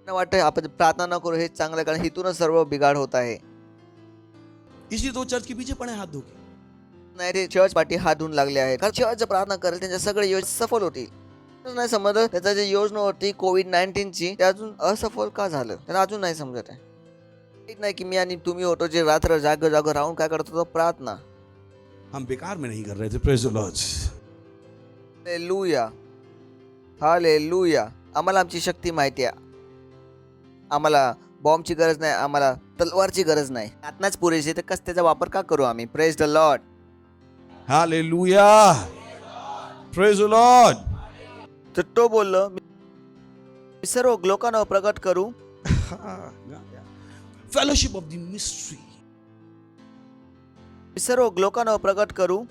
[SPEAKER 8] वाटतं आपण प्रार्थना न करू हे चांगलं कारण इथूनच सर्व बिघाड होत आहे.
[SPEAKER 7] इसलिए तो चर्च के पीछे पड़े हाथ धो के.
[SPEAKER 8] नाही ते चर्च पाठी हात धुवून लागले आहेत. कारण चर्च प्रार्थना करेल त्यांच्या सगळे योजना सफल होतील. नाही समजलं त्याचा जी योजना होती कोविड-19ची ते अजून असफल का झालं त्यांना अजून नाही समजत आहे. नाही की मी आणि तुम्ही होतो जे रात्र जाग राहून काय करत होतो प्रार्थना.
[SPEAKER 7] हम बेकार में नहीं कर रहे थे. Praise the Lord.
[SPEAKER 8] Hallelujah hallelujah. आम्हाला आमची शक्ती माहिती आहे. आम्हाला बॉम्बची गरज नाही. आम्हाला तलवारची गरज नाही. आत्ताच पुरेशी तर कस त्याचा वापर का करू आम्ही. Praise the Lord.
[SPEAKER 7] Hallelujah. Praise the lord.
[SPEAKER 8] तर तो बोललो मी सर्व लोकांना प्रकट करू.
[SPEAKER 7] Fellowship of the mystery.
[SPEAKER 8] मी सर्व लोकांना प्रकट करू.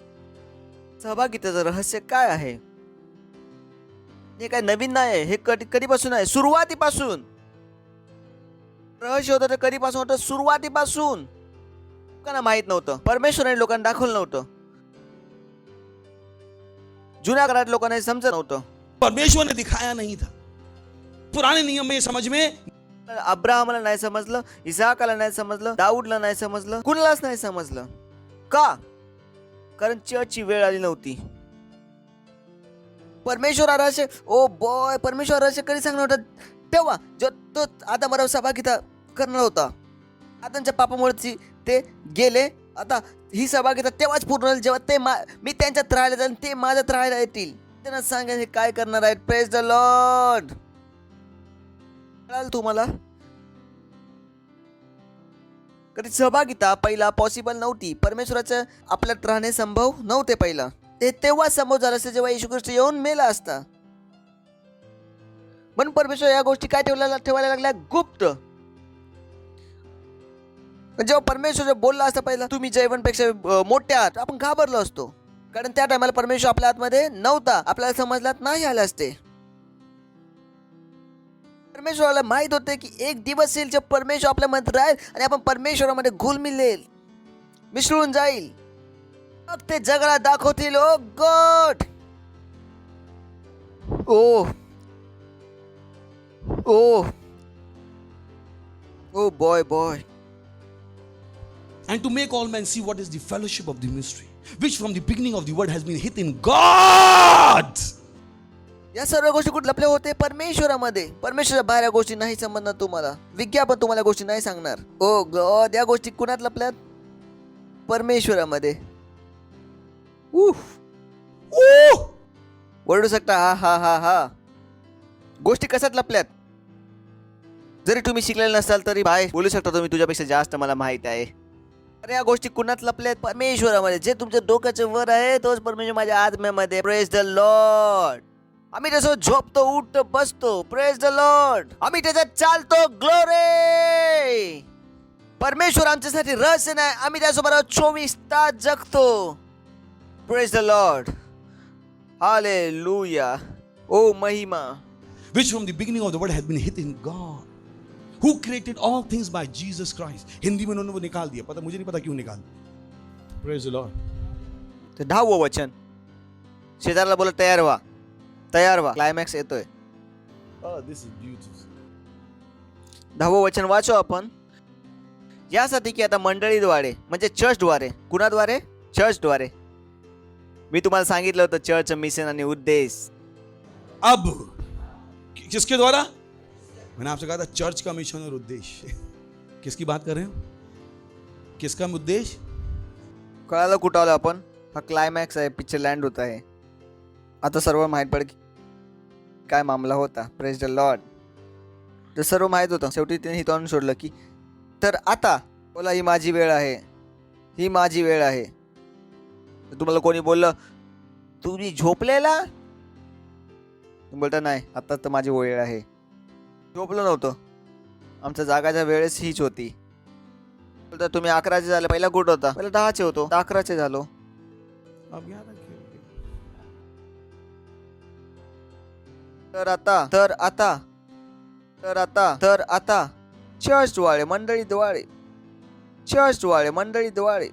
[SPEAKER 8] सहभागितेचं रहस्य काय आहे. हे काय नवीन नाही आहे. हे कधीपासून आहे. सुरुवातीपासून रहस्य होतं. ते कधीपासून होतं. सुरुवातीपासून लोकांना माहित नव्हतं. परमेश्वराने लोकांना दाखवलं नव्हतं. जुन्या काळात लोकांना समजत नव्हतं.
[SPEAKER 7] परमेश्वर ने दिखाया नहीं था. पुराने नियम में समझ में
[SPEAKER 8] अब्राहमला नाही समजलं. इसाकाला नाही समजलं. दाऊदला नाही समजलं. कुणालाच नाही समजलं. का कारण चर्चची वेळ आली नव्हती. परमेश्वर रहस्य ओ बॉय परमेश्वर रहस्य कधी सांगणार होता तेव्हा जेव्हा तो आदामावर सहभागिता करणार होता. आदामच्या पापामुळे ते गेले. आता ही सहभागिता तेव्हाच पूर्ण होईल जेव्हा ते मी त्यांच्यात राहायला जाईल ते माझ्यात राहायला येतील. त्यांना सांगा हे काय करणार आहेत. Praise the Lord. कळालं तुम्हाला. कधी सहभागिता पहिला पॉसिबल नव्हती. परमेश्वराचं आपल्यात राहणे संभव नव्हते पहिला. ते तेव्हा संभव झालं असतं जेव्हा येशू ख्रिस्त येऊन मेला असता. पण परमेश्वर या गोष्टी काय ठेवायला लागल्या गुप्त. जेव्हा परमेश्वर बोलला असता पहिला तुम्ही जैवनपेक्षा मोठे आहात आपण घाबरलो असतो. कारण त्या टायमाला परमेश्वर आपल्या आतमध्ये नव्हता. आपल्याला समजलात नाही आले असते. परमेश्वराला माहित होते की एक दिवस येईल जेव्हा परमेश्वर आपल्या मध्ये राहील आणि आपण परमेश्वरामध्ये घुल मिसळून जाईल. मग ते जगाला दाखवतील oh God oh oh oh boy.
[SPEAKER 7] and to make all men see what is the fellowship of the mystery which from the beginning of the word has been hid in God.
[SPEAKER 8] या सर्व गोष्टी कुठे लपल्या होते परमेश्वरामध्ये. परमेश्वराच्या बाहेर या गोष्टी नाही समजणार तुम्हाला. विज्ञापन तुम्हाला गोष्टी नाही सांगणार. ओ गॉड या गोष्टी कुणात लपल्यात परमेश्वरामध्ये. ओरडू शकता हा हा हा हा. गोष्टी कशात लपल्यात. जरी तुम्ही शिकलेले नसाल तरी बाय बोलू शकता तुम्ही तुझ्यापेक्षा जास्त मला माहित आहे. अरे या गोष्टी कुणात लपल्यात परमेश्वरामध्ये. जे तुमच्या डोक्याच्या वर आहे तोच परमेश्वर माझ्या आत्म्यामध्ये. Praise the Lord. आम्ही त्यासोबत झोपतो उठतो बसतो. Praise the Lord. आम्ही त्याच्यात चालतो. ग्लोरी. परमेश्वर आमच्यासाठी रहस्य नाही. आम्ही त्यासोबत 24 तास जगतो. Praise the Lord. हालेलुया. ओ महिमा.
[SPEAKER 7] which from the beginning of the word has been hid in God who created all things by Jesus Christ. Hindi में उन्होंने वो निकाल दिया. पता मुझे नहीं पता क्यों निकाल. Praise the Lord.
[SPEAKER 8] तर 10वं वचन शेजारला बोला तयार व्हा. तयार व्हा. क्लायमॅक्स येतोय.
[SPEAKER 7] Oh, this is beautiful.
[SPEAKER 8] 10वं वचन वाचू आपण. यासाठी की आता मंडळीद्वारे म्हणजे चर्चद्वारे. कुणाद्वारे. चर्चद्वारे. मी तुम्हाला सांगितलं होतं चर्च मिशन आणि उद्देश.
[SPEAKER 7] अब किसके द्वारा. मैंने आपसे कहा था चर्च का मिशन और उद्देश्य. किसकी बात कर रहे हो. किसका उद्देश्य.
[SPEAKER 8] कळालं कुठं आलो आपण. हा क्लायमॅक्स आहे. पिक्चर लँड होत आहे. आता सर्व माहीत पड काय मामला होता. Praise the lord. तर सर्व माहीत होतं. शेवटी तिने हितवून सोडलं की तर आता बोला ही माझी वेळ आहे. ही माझी वेळ आहे. तुम्हाला कोणी बोललं तुम्ही झोपलेला. बोलता नाही आता तर माझी वेळ आहे. झोपलं नव्हतं. आमच्या जागाच्या वेळेस हीच होती. बोलता तुम्ही 11चे झाले. पहिला कुठं होता. पहिला 10चे होतो. 11चे झालो.
[SPEAKER 7] अब याद रखिए.
[SPEAKER 8] तर आता चर्च द्वारे मंडळी द्वारे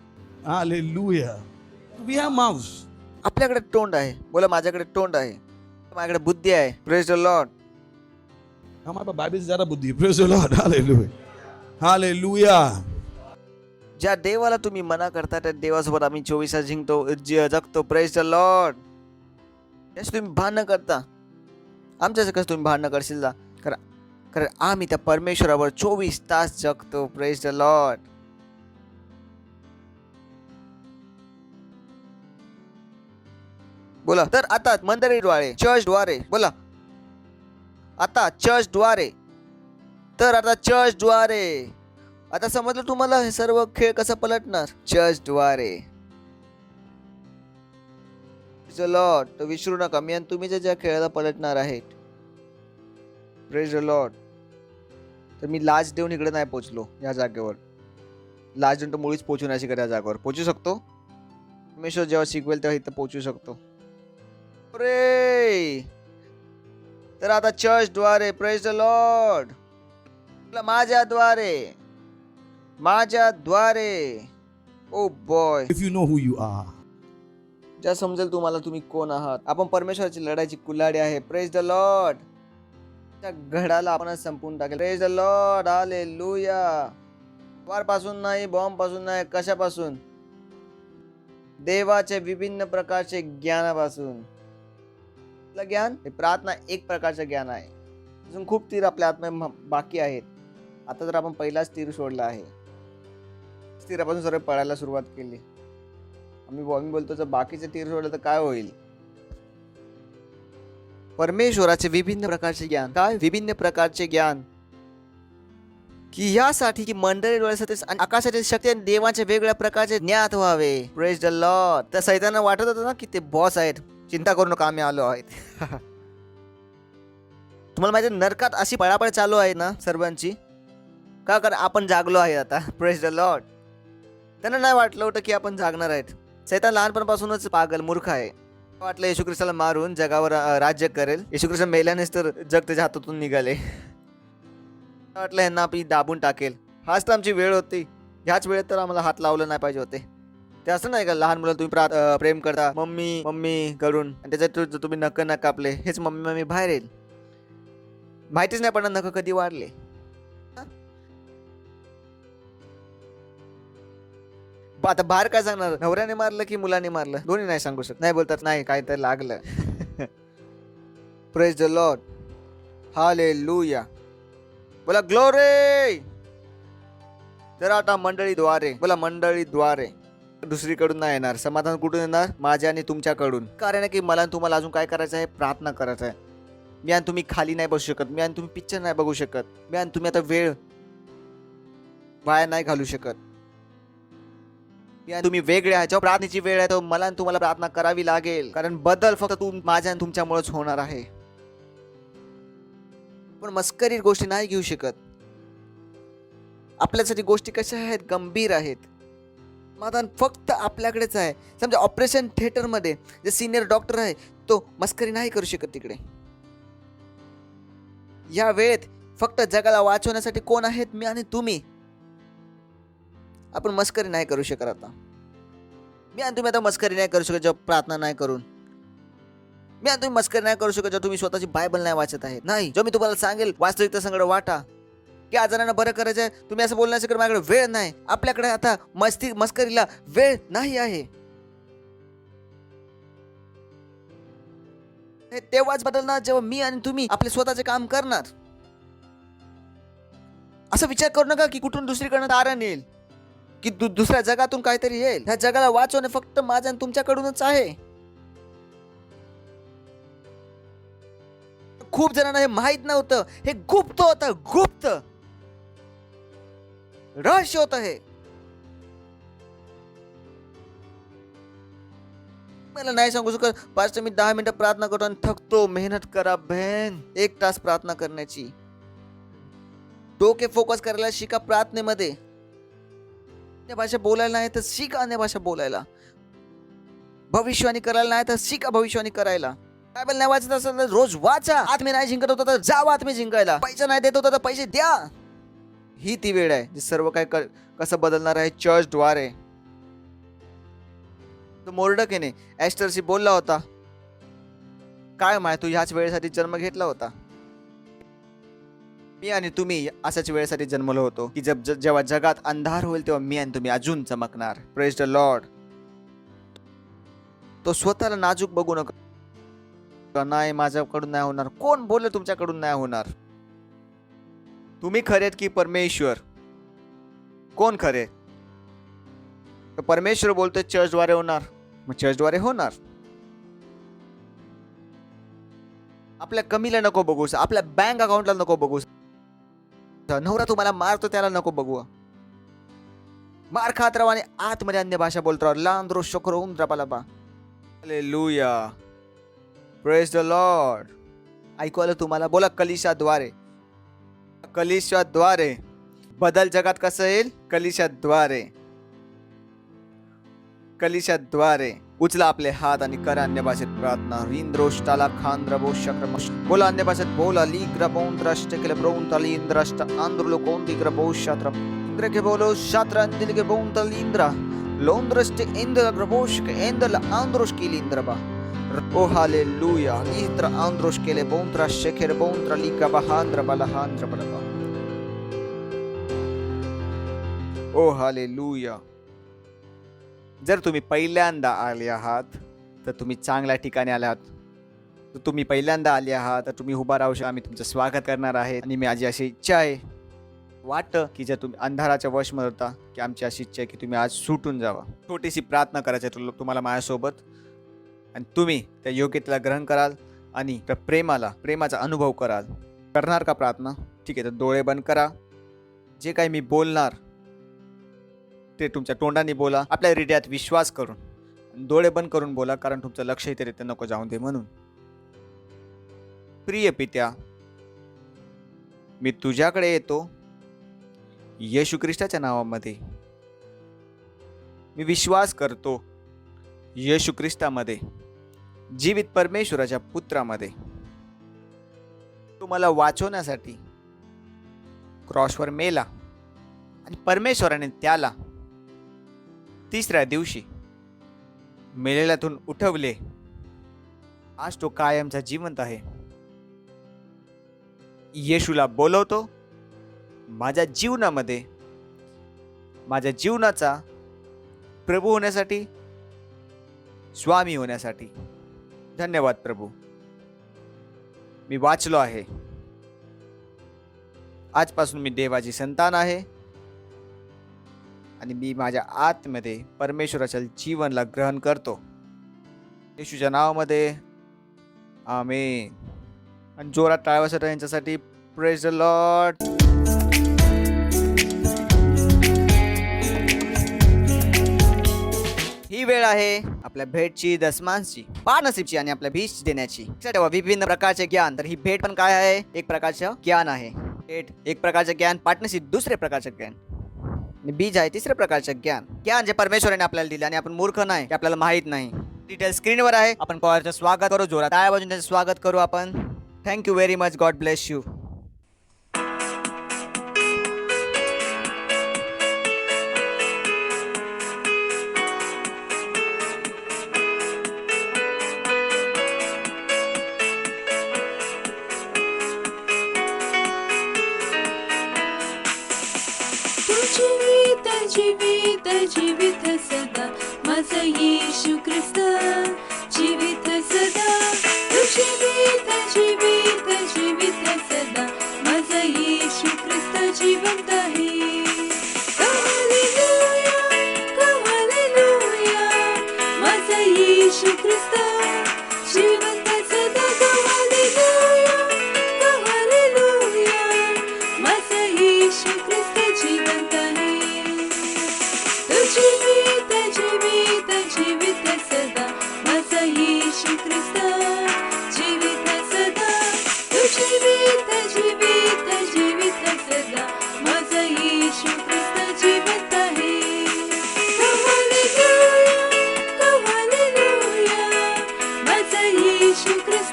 [SPEAKER 7] हालेलुया. We have mouse.
[SPEAKER 8] आपल्याकडे तोंड आहे. बोला माझ्याकडे तोंड आहे, माझ्याकडे बुद्धी आहे. Praise the Lord.
[SPEAKER 7] हमारे पास बाइबल से ज्यादा बुद्धि है. Praise the Lord. Hallelujah. Hallelujah.
[SPEAKER 8] ज्या देवाला तुम्ही मना करता त्या देवासोबत आम्ही 24 तास जगतो. Praise the Lord. त्याच तुम्ही भांडण करता. आमच्याचं कसं तुम्ही भांडण करशील जा. कारण आम्ही त्या परमेश्वरावर 24 तास जगतो. Praise the Lord. बोला. तर आता मंदिराद्वारे चर्चद्वारे बोला. आता चर्चद्वारे. तर आता चर्चद्वारे. आता समजलं तुम्हाला हे सर्व खेळ कसं पलटणार. चर्चद्वारे. लॉर्ड. तर विसरू नका मी आणि तुम्ही ज्या खेळाला पलटणार आहेत. Praise the lord. तर मी लाज देऊन इकडे नाही पोहोचलो या जागेवर. लाज देऊन तर मुळीच पोहोचू नाही शकत या जागेवर. पोहोचू शकतो परमेश्वर जेव्हा शिकवेल तेव्हा इथं पोहोचू शकतो. रे. तर आता चर्चद्वारे. Praise the lord. माझ्याद्वारे. Oh boy.
[SPEAKER 7] If you know who you are.
[SPEAKER 8] ज्या समजेल तुम्हाला तुम्ही कोण आहात. आपण परमेश्वराची लढाईची कुल्हाडी आहे. Praise the Lord. त्या घडाला आपण संपून टाकेल. Praise the Lord. हालेलुया. वार पासून नाही, बॉम्ब पासून नाही, कशापासून. देवाचे विभिन्न प्रकारचे ज्ञानापासून. ज्ञान हे प्रार्थना एक प्रकारचं ज्ञान आहे. अजून खूप तीर आपल्या आत्म्यात बाकी आहेत. आता तर आपण पहिलाच तीर सोडला आहे. तीरापासून सर्व पळायला सुरुवात केली. आम्ही बोलतो जर बाकीचे तीर सोडलं तर काय होईल. परमेश्वराचे विभिन्न प्रकारचे ज्ञान. काय विभिन्न प्रकारचे ज्ञान. की यासाठी की मंडळी डोळ्यासाठी आकाशातील शक्ती आणि देवाचे वेगवेगळ्या प्रकारचे ज्ञात व्हावे. Praise the Lord. त्या सैतानाला वाटत होतं ना की ते बॉस आहेत. चिंता करू नका आम्ही आलो आहेत. तुम्हाला माहिती नरकात अशी पळापळ चालू आहे ना सर्वांची. का कारण आपण जागलो आहे आता. Praise the Lord. त्यांना नाही वाटलं होतं की आपण जागणार आहेत. सैतान लहानपणापासूनच पागल मूर्ख आहे. वाटलं येशू ख्रिस्ताला मारून जगावर राज्य करेल. येशू ख्रिस्त मेल्यानेच तर जग त्याच्या हातातून निघाले. वाटलं यांना आपण दाबून टाकेल. हाच तर आमची वेळ होती. ह्याच वेळेत तर आम्हाला हात लावलं नाही पाहिजे होते. ते असं नाही का लहान मुलं तुम्ही प्रेम करता मम्मी मम्मी करून आणि त्याच्यात तुम्ही नख कापले. हेच मम्मी मम्मी बाहेर येईल. माहितीच नाही पडणार नख कधी वाढले. आता बाहेर काय सांगणार. नवऱ्याने मारलं की मुलाने मारलं. दोन्ही नाही सांगू शकत. नाही बोलतात नाही काय तर लागलं. Praise the Lord. हालेलुया. बोला ग्लोरी. तर आता मंडळीद्वारे. बोला मंडळीद्वारे. दुसरीकडून नाही येणार. समाधान कुठून येणार. माझ्या आणि तुमच्याकडून. कारण की मला तुम्हाला अजून काय करायचं आहे. प्रार्थना करायचं आहे. मी आणि तुम्ही खाली नाही बसू शकत. मी आणि तुम्ही पिक्चर नाही बघू शकत. मी आणि तुम्ही आता वेळ वाया नाही घालू शकत. मी आणि तुम्ही वेगळे आहे. जेव्हा प्रार्थनेची वेळ आहे तेव्हा मला आणि तुम्हाला प्रार्थना करावी लागेल. कारण बदल फक्त माझ्या आणि तुमच्यामुळेच होणार आहे. पण मस्करी गोष्टी नाही घेऊ शकत. आपल्यासाठी गोष्टी कशा आहेत. गंभीर आहेत. समाधान फक्त आपल्याकडेच आहे. समजा ऑपरेशन थिएटर मध्ये जे सिनियर डॉक्टर आहे तो मस्करी नाही करू शकत तिकडे. या वेळेत फक्त जगाला वाचवण्यासाठी कोण आहेत. मी आणि तुम्ही. आपण मस्करी नाही करू शकत. आता मी आणि तुम्ही आता मस्करी नाही करू शकत जेव्हा प्रार्थना नाही करून. मी आणि तुम्ही मस्करी नाही करू शकत जेव्हा तुम्ही स्वतःची बायबल नाही वाचत आहेत. नाही जेव्हा मी तुम्हाला सांगेल वास्तविकता संगड वाटा की आजारांना बरं करायचं आहे. तुम्ही असं बोलण्यासाठी माझ्याकडे वेळ नाही. आपल्याकडे आता मस्करीला वेळ नाही आहे. हे तेव्हाच बदलणार जेव्हा मी आणि तुम्ही आपले स्वतःचे काम करणार. असं विचार करू नका की कुठून दुसरीकडनं तारण येईल की दुसऱ्या जगातून काहीतरी येईल. ह्या जगाला वाचवणे फक्त माझ्या आणि तुमच्याकडूनच आहे. खूप जणांना हे माहित नव्हतं. हे गुप्त होतं. गुप्त रहस्य होतं हे. मला नाही सांगू शकत. पास्टर मी 10 मिनिटं प्रार्थना करतो आणि थकतो. मेहनत करा बहन. 1 तास प्रार्थना करण्याची. डोके फोकस करायला शिका प्रार्थनेमध्ये. अन्य भाषा बोलायला नाही तर शिका अन्य भाषा बोलायला. भविष्यवाणी करायला नाही तर शिका भविष्यवाणी करायला. बायबल नाही वाचत असेल तर रोज वाचा. आत्मे नाही जिंकत होता तर जावा आत्मे जिंकायला. पैसे नाही देत होता तर पैसे द्या. ही ती वेळ आहे जे सर्व काय कसं बदलणार आहे चर्चद्वारे. तो मोर्डकेने एस्टरशी बोलला होता, काय माय तू ह्याच वेळेसाठी जन्म घेतला होता. मी आणि तुम्ही अशाच वेळेसाठी जन्मलो होतो की जेव्हा जगात अंधार होईल तेव्हा मी आणि तुम्ही अजून चमकणार. Praise the Lord. तो स्वतःला नाजूक बघू नका. नाही माझ्याकडून नाही होणार. कोण बोलले तुमच्याकडून नाही होणार? तुम्ही खरेत की परमेश्वर? कोण खरे? तर परमेश्वर बोलतोय चर्चद्वारे होणार, मग चर्चद्वारे होणार. आपल्या कमीला नको बघू, आपल्या बँक अकाउंटला नको बघू. नवरा तुम्हाला मारतो त्याला नको बघू. मार खात राहा आणि आतमध्ये अन्य भाषा बोलतो राहा. लांद्रो शोकरो उंद्रापालापा. हालेलुया. Praise the Lord. ऐकू आलं तुम्हाला? बोला कलिशाद्वारे. कलिशाद्वारे बदल जगात कसं येईल? कलिशाद्वारे. कलिशाद्वारे. उचला आपले हात आणि करा अन्य भाषेत प्रार्थना. रिंद्रोष्टाला खांद्रबो शक्रम. बोला अन्य भाषेत बोला. लीग्रबोंद्रष्ट केलब्रोंतली इंद्रष्ट आंध्रलोकोंती ग्रबोशात्रम. इंद्रके बोलो शात्रांतिलके बोंतलींद्रा. लोंद्रष्ट इंद्र ग्रबोश के इंद्र आंध्रोश कीलिंद्रबा. ओ हालेलुया. लीत्र आंध्रोश केले बोंत्रा शेखेर बोंत्रा लीका बहांद्र बलहांद्र बलबा. ओ हालेलुया. जर तुम्ही पहिल्यांदा आले आहात तर तुम्ही चांगल्या ठिकाणी आले आहात. तर तुम्ही पहिल्यांदा आले आहात तर तुम्ही उभा राहू शकता. आम्ही तुमचं स्वागत करणार आहे. आणि माझी अशी इच्छा आहे, वाटतं की जर तुम्ही अंधाराच्या वशमध्ये होता की आमची अशी इच्छा आहे की तुम्ही आज सुटून जावा. छोटीशी प्रार्थना करायची आहे तुम्हाला माझ्यासोबत. आणि तुम्ही त्या योग्यतेला ग्रहण कराल आणि त्या प्रेमाचा अनुभव कराल. करणार का प्रार्थना? ठीक आहे, तर डोळे बंद करा. जे काही मी बोलणार ते तुमच्या तोंडाने बोला, आपल्या हृदयात विश्वास करून. डोळे बंद करून बोला, कारण तुमचं लक्ष इथे नको जाऊन दे म्हणून. प्रिय पित्या, मी तुझ्याकडे येतो येशू ख्रिस्ताच्या नावामध्ये. मी विश्वास करतो येशू ख्रिस्तामध्ये, जीवित परमेश्वराच्या पुत्रामध्ये. तो मला वाचवण्यासाठी क्रॉसवर मेला आणि परमेश्वराने त्याला तिसऱ्या दिवशी मेलेल्यातून उठवले. आज तो कायमचा जिवंत आहे. येशूला बोलवतो माझ्या जीवनामध्ये, माझ्या जीवनाचा प्रभू होण्यासाठी, स्वामी होण्यासाठी. धन्यवाद प्रभू. मी वाचलो आहे. आजपासून मी देवाची संतान आहे आणि मी माझ्या आतमध्ये परमेश्वराच्या जीवनला ग्रहण करतो. येशूच्या नावामध्ये आमेन. आणि जोरात टाळ्या यांच्यासाठी. Praise the Lord. ही वेळ आहे आपल्या भेटची, दसमांची, पानसीबची आणि आपल्या भीष देण्याची. तेव्हा विभिन्न प्रकारचे ज्ञान. तर ही भेट पण काय आहे? एक प्रकारचं ज्ञान आहे. भेट एक प्रकारचं ज्ञान, पार्टनरशिप दुसरे प्रकारचं ज्ञान, आणि बीज आहे तिसरे प्रकारचं ज्ञान. ज्ञान जे परमेश्वराने आपल्याला दिले आणि आपण मूर्ख नाही, ते आपल्याला माहित नाही. डिटेल स्क्रीनवर आहे. आपण पॉवरचं स्वागत करू. जोरात टाळ्या वाजवून त्याचं स्वागत करू आपण. Thank you very much. God bless you.
[SPEAKER 2] जीवित जीवित जीवित सदा माझा येशू ख्रिस्त जीवित सदा. जीवित जीवित जीवित सदा माझा येशू ख्रिस्त जिवंत आहे. Hallelujah, hallelujah. माझा येशू ख्रिस्त जिवंत सदा. Hallelujah, hallelujah. माझा येशू ख्रिस्त जिवंत आहे. जीवित जीवित जीवित सदा माझा येशू ख्रिस्त जीवित सदा. जीवित जीवित जीवित सदा माझा येशू ख्रिस्त जिवंत आहे. Hallelujah, hallelujah. माझा येशू ख्रिस्त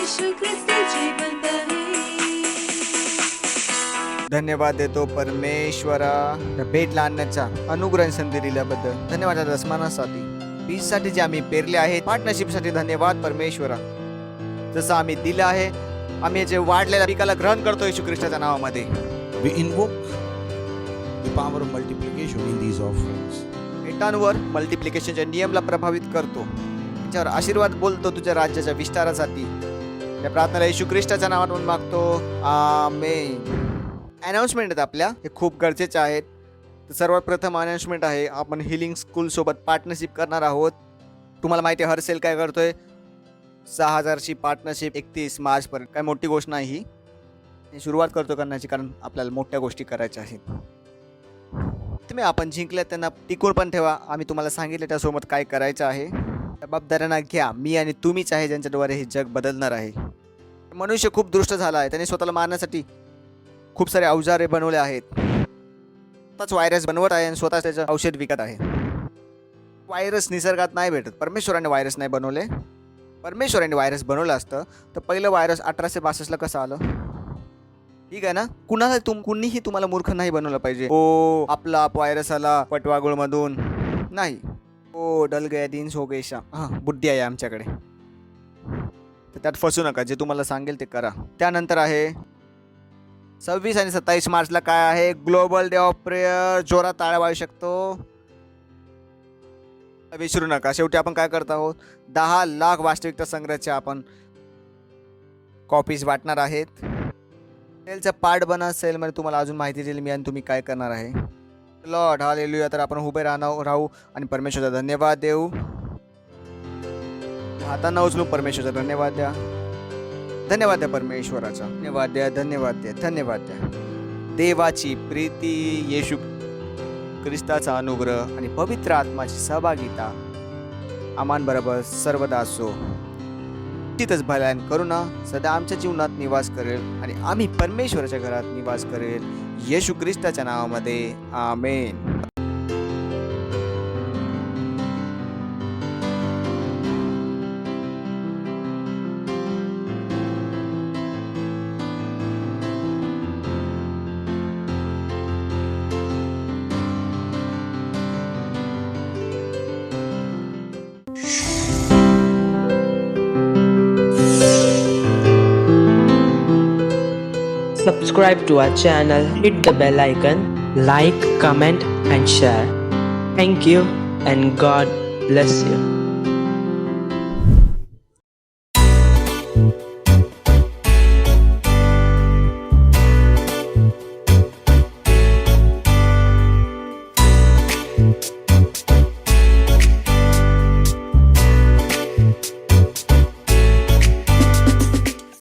[SPEAKER 2] यीशु ख्रिस्त जीवंत है.
[SPEAKER 8] धन्यवाद देतो परमेश्वरा त्या भेटला आणण्याचा अनुग्रह आणि संधी दिल्याबद्दल. धन्यवाद त्या दसमानासाठी, पीचसाठी जे आम्ही पेरले आहेत, पार्टनरशिपसाठी धन्यवाद परमेश्वरा. जसं आम्ही दिलं आहे, आम्ही जे वाढलेल्या पिकाला ग्रहण करतो येशू ख्रिस्ताच्या नावामध्ये.
[SPEAKER 7] We invoke the power of multiplication in these offerings.
[SPEAKER 8] भेटांवर मल्टिप्लिकेशनच्या नियमला प्रभावित करतो. त्याच्यावर आशीर्वाद बोलतो तुझ्या राज्याच्या विस्तारासाठी. या प्रार्थनेला येशू ख्रिस्ताच्या नावातून मागतो. आमेन. अनाउन्समेंट आहेत आपल्या, हे खूप गरजेचे आहेत. तर सर्वात प्रथम अनाउन्समेंट आहे, आपण हिलिंग स्कूलसोबत पार्टनरशिप करणार आहोत. तुम्हाला माहिती आहे हरसेल काय करतोय, 6,000ची पार्टनरशिप 31 मार्चपर्यंत. काय मोठी गोष्ट नाही ही सुरुवात करतो करण्याची, कारण आपल्याला मोठ्या गोष्टी करायच्या आहेत. तुम्ही आपण जिंकल्यात त्यांना टिकून पण ठेवा. आम्ही तुम्हाला सांगितलं त्यासोबत काय करायचं आहे. जबाबदाऱ्यांना घ्या. मी आणि तुम्हीच आहे ज्यांच्याद्वारे हे जग बदलणार आहे. मनुष्य खूप दृष्ट झाला आहे. त्याने स्वतःला मारण्यासाठी खूप सारे अवजारे बनवले आहेत. स्वतःच व्हायरस बनवत आहे आणि स्वतः त्याचं औषध विकत आहे. व्हायरस निसर्गात नाही भेटत. परमेश्वराने व्हायरस नाही बनवले. परमेश्वराने व्हायरस बनवलं असतं तर पहिलं व्हायरस 1862ला कसं आलं? ठीक आहे ना. कुणीही तुम्हाला मूर्ख नाही बनवलं पाहिजे. ओ आपला व्हायरस आला पटवागुळ मधून नाही. ओ डल गया दिन सो गैशा. हां, बुद्धी आहे आमच्याकडे. तर त्यात फसू नका. जे तुम्हाला सांगेल ते करा. त्यानंतर आहे 26 आणि 27 मार्चला काय आहे? Global day of prayer. जोरात टाळ्या वाजू शकतो. विसरू नका. शेवटी आपण काय करत आहोत, 10 लाख वास्तविकता संग्रहाच्या आपण कॉपीज वाटणार आहेत. सेलचा पार्ट बना. सेलमध्ये तुम्हाला अजून माहिती दिली मी आणि तुम्ही काय करणार आहे. Lord hallelujah. तर आपण उभे राहू आणि परमेश्वराचा धन्यवाद देऊ. हातांना उचलू परमेश्वराचा धन्यवाद द्या. धन्यवाद द्या परमेश्वराचा. धन्यवाद द्या. धन्यवाद द्या. धन्यवाद द्या. देवाची प्रीती, येशू ख्रिस्ताचा अनुग्रह आणि पवित्र आत्माची सहभागिता आम्हांबरोबर सर्वदा असो. तिथंच भल्यान करुणा सदा आमच्या जीवनात निवास करेल आणि आम्ही परमेश्वराच्या घरात निवास करेल. येशू ख्रिस्ताच्या नावामध्ये आमेन.
[SPEAKER 9] Subscribe to our channel, hit the bell icon, like, comment and share. Thank you and God bless you.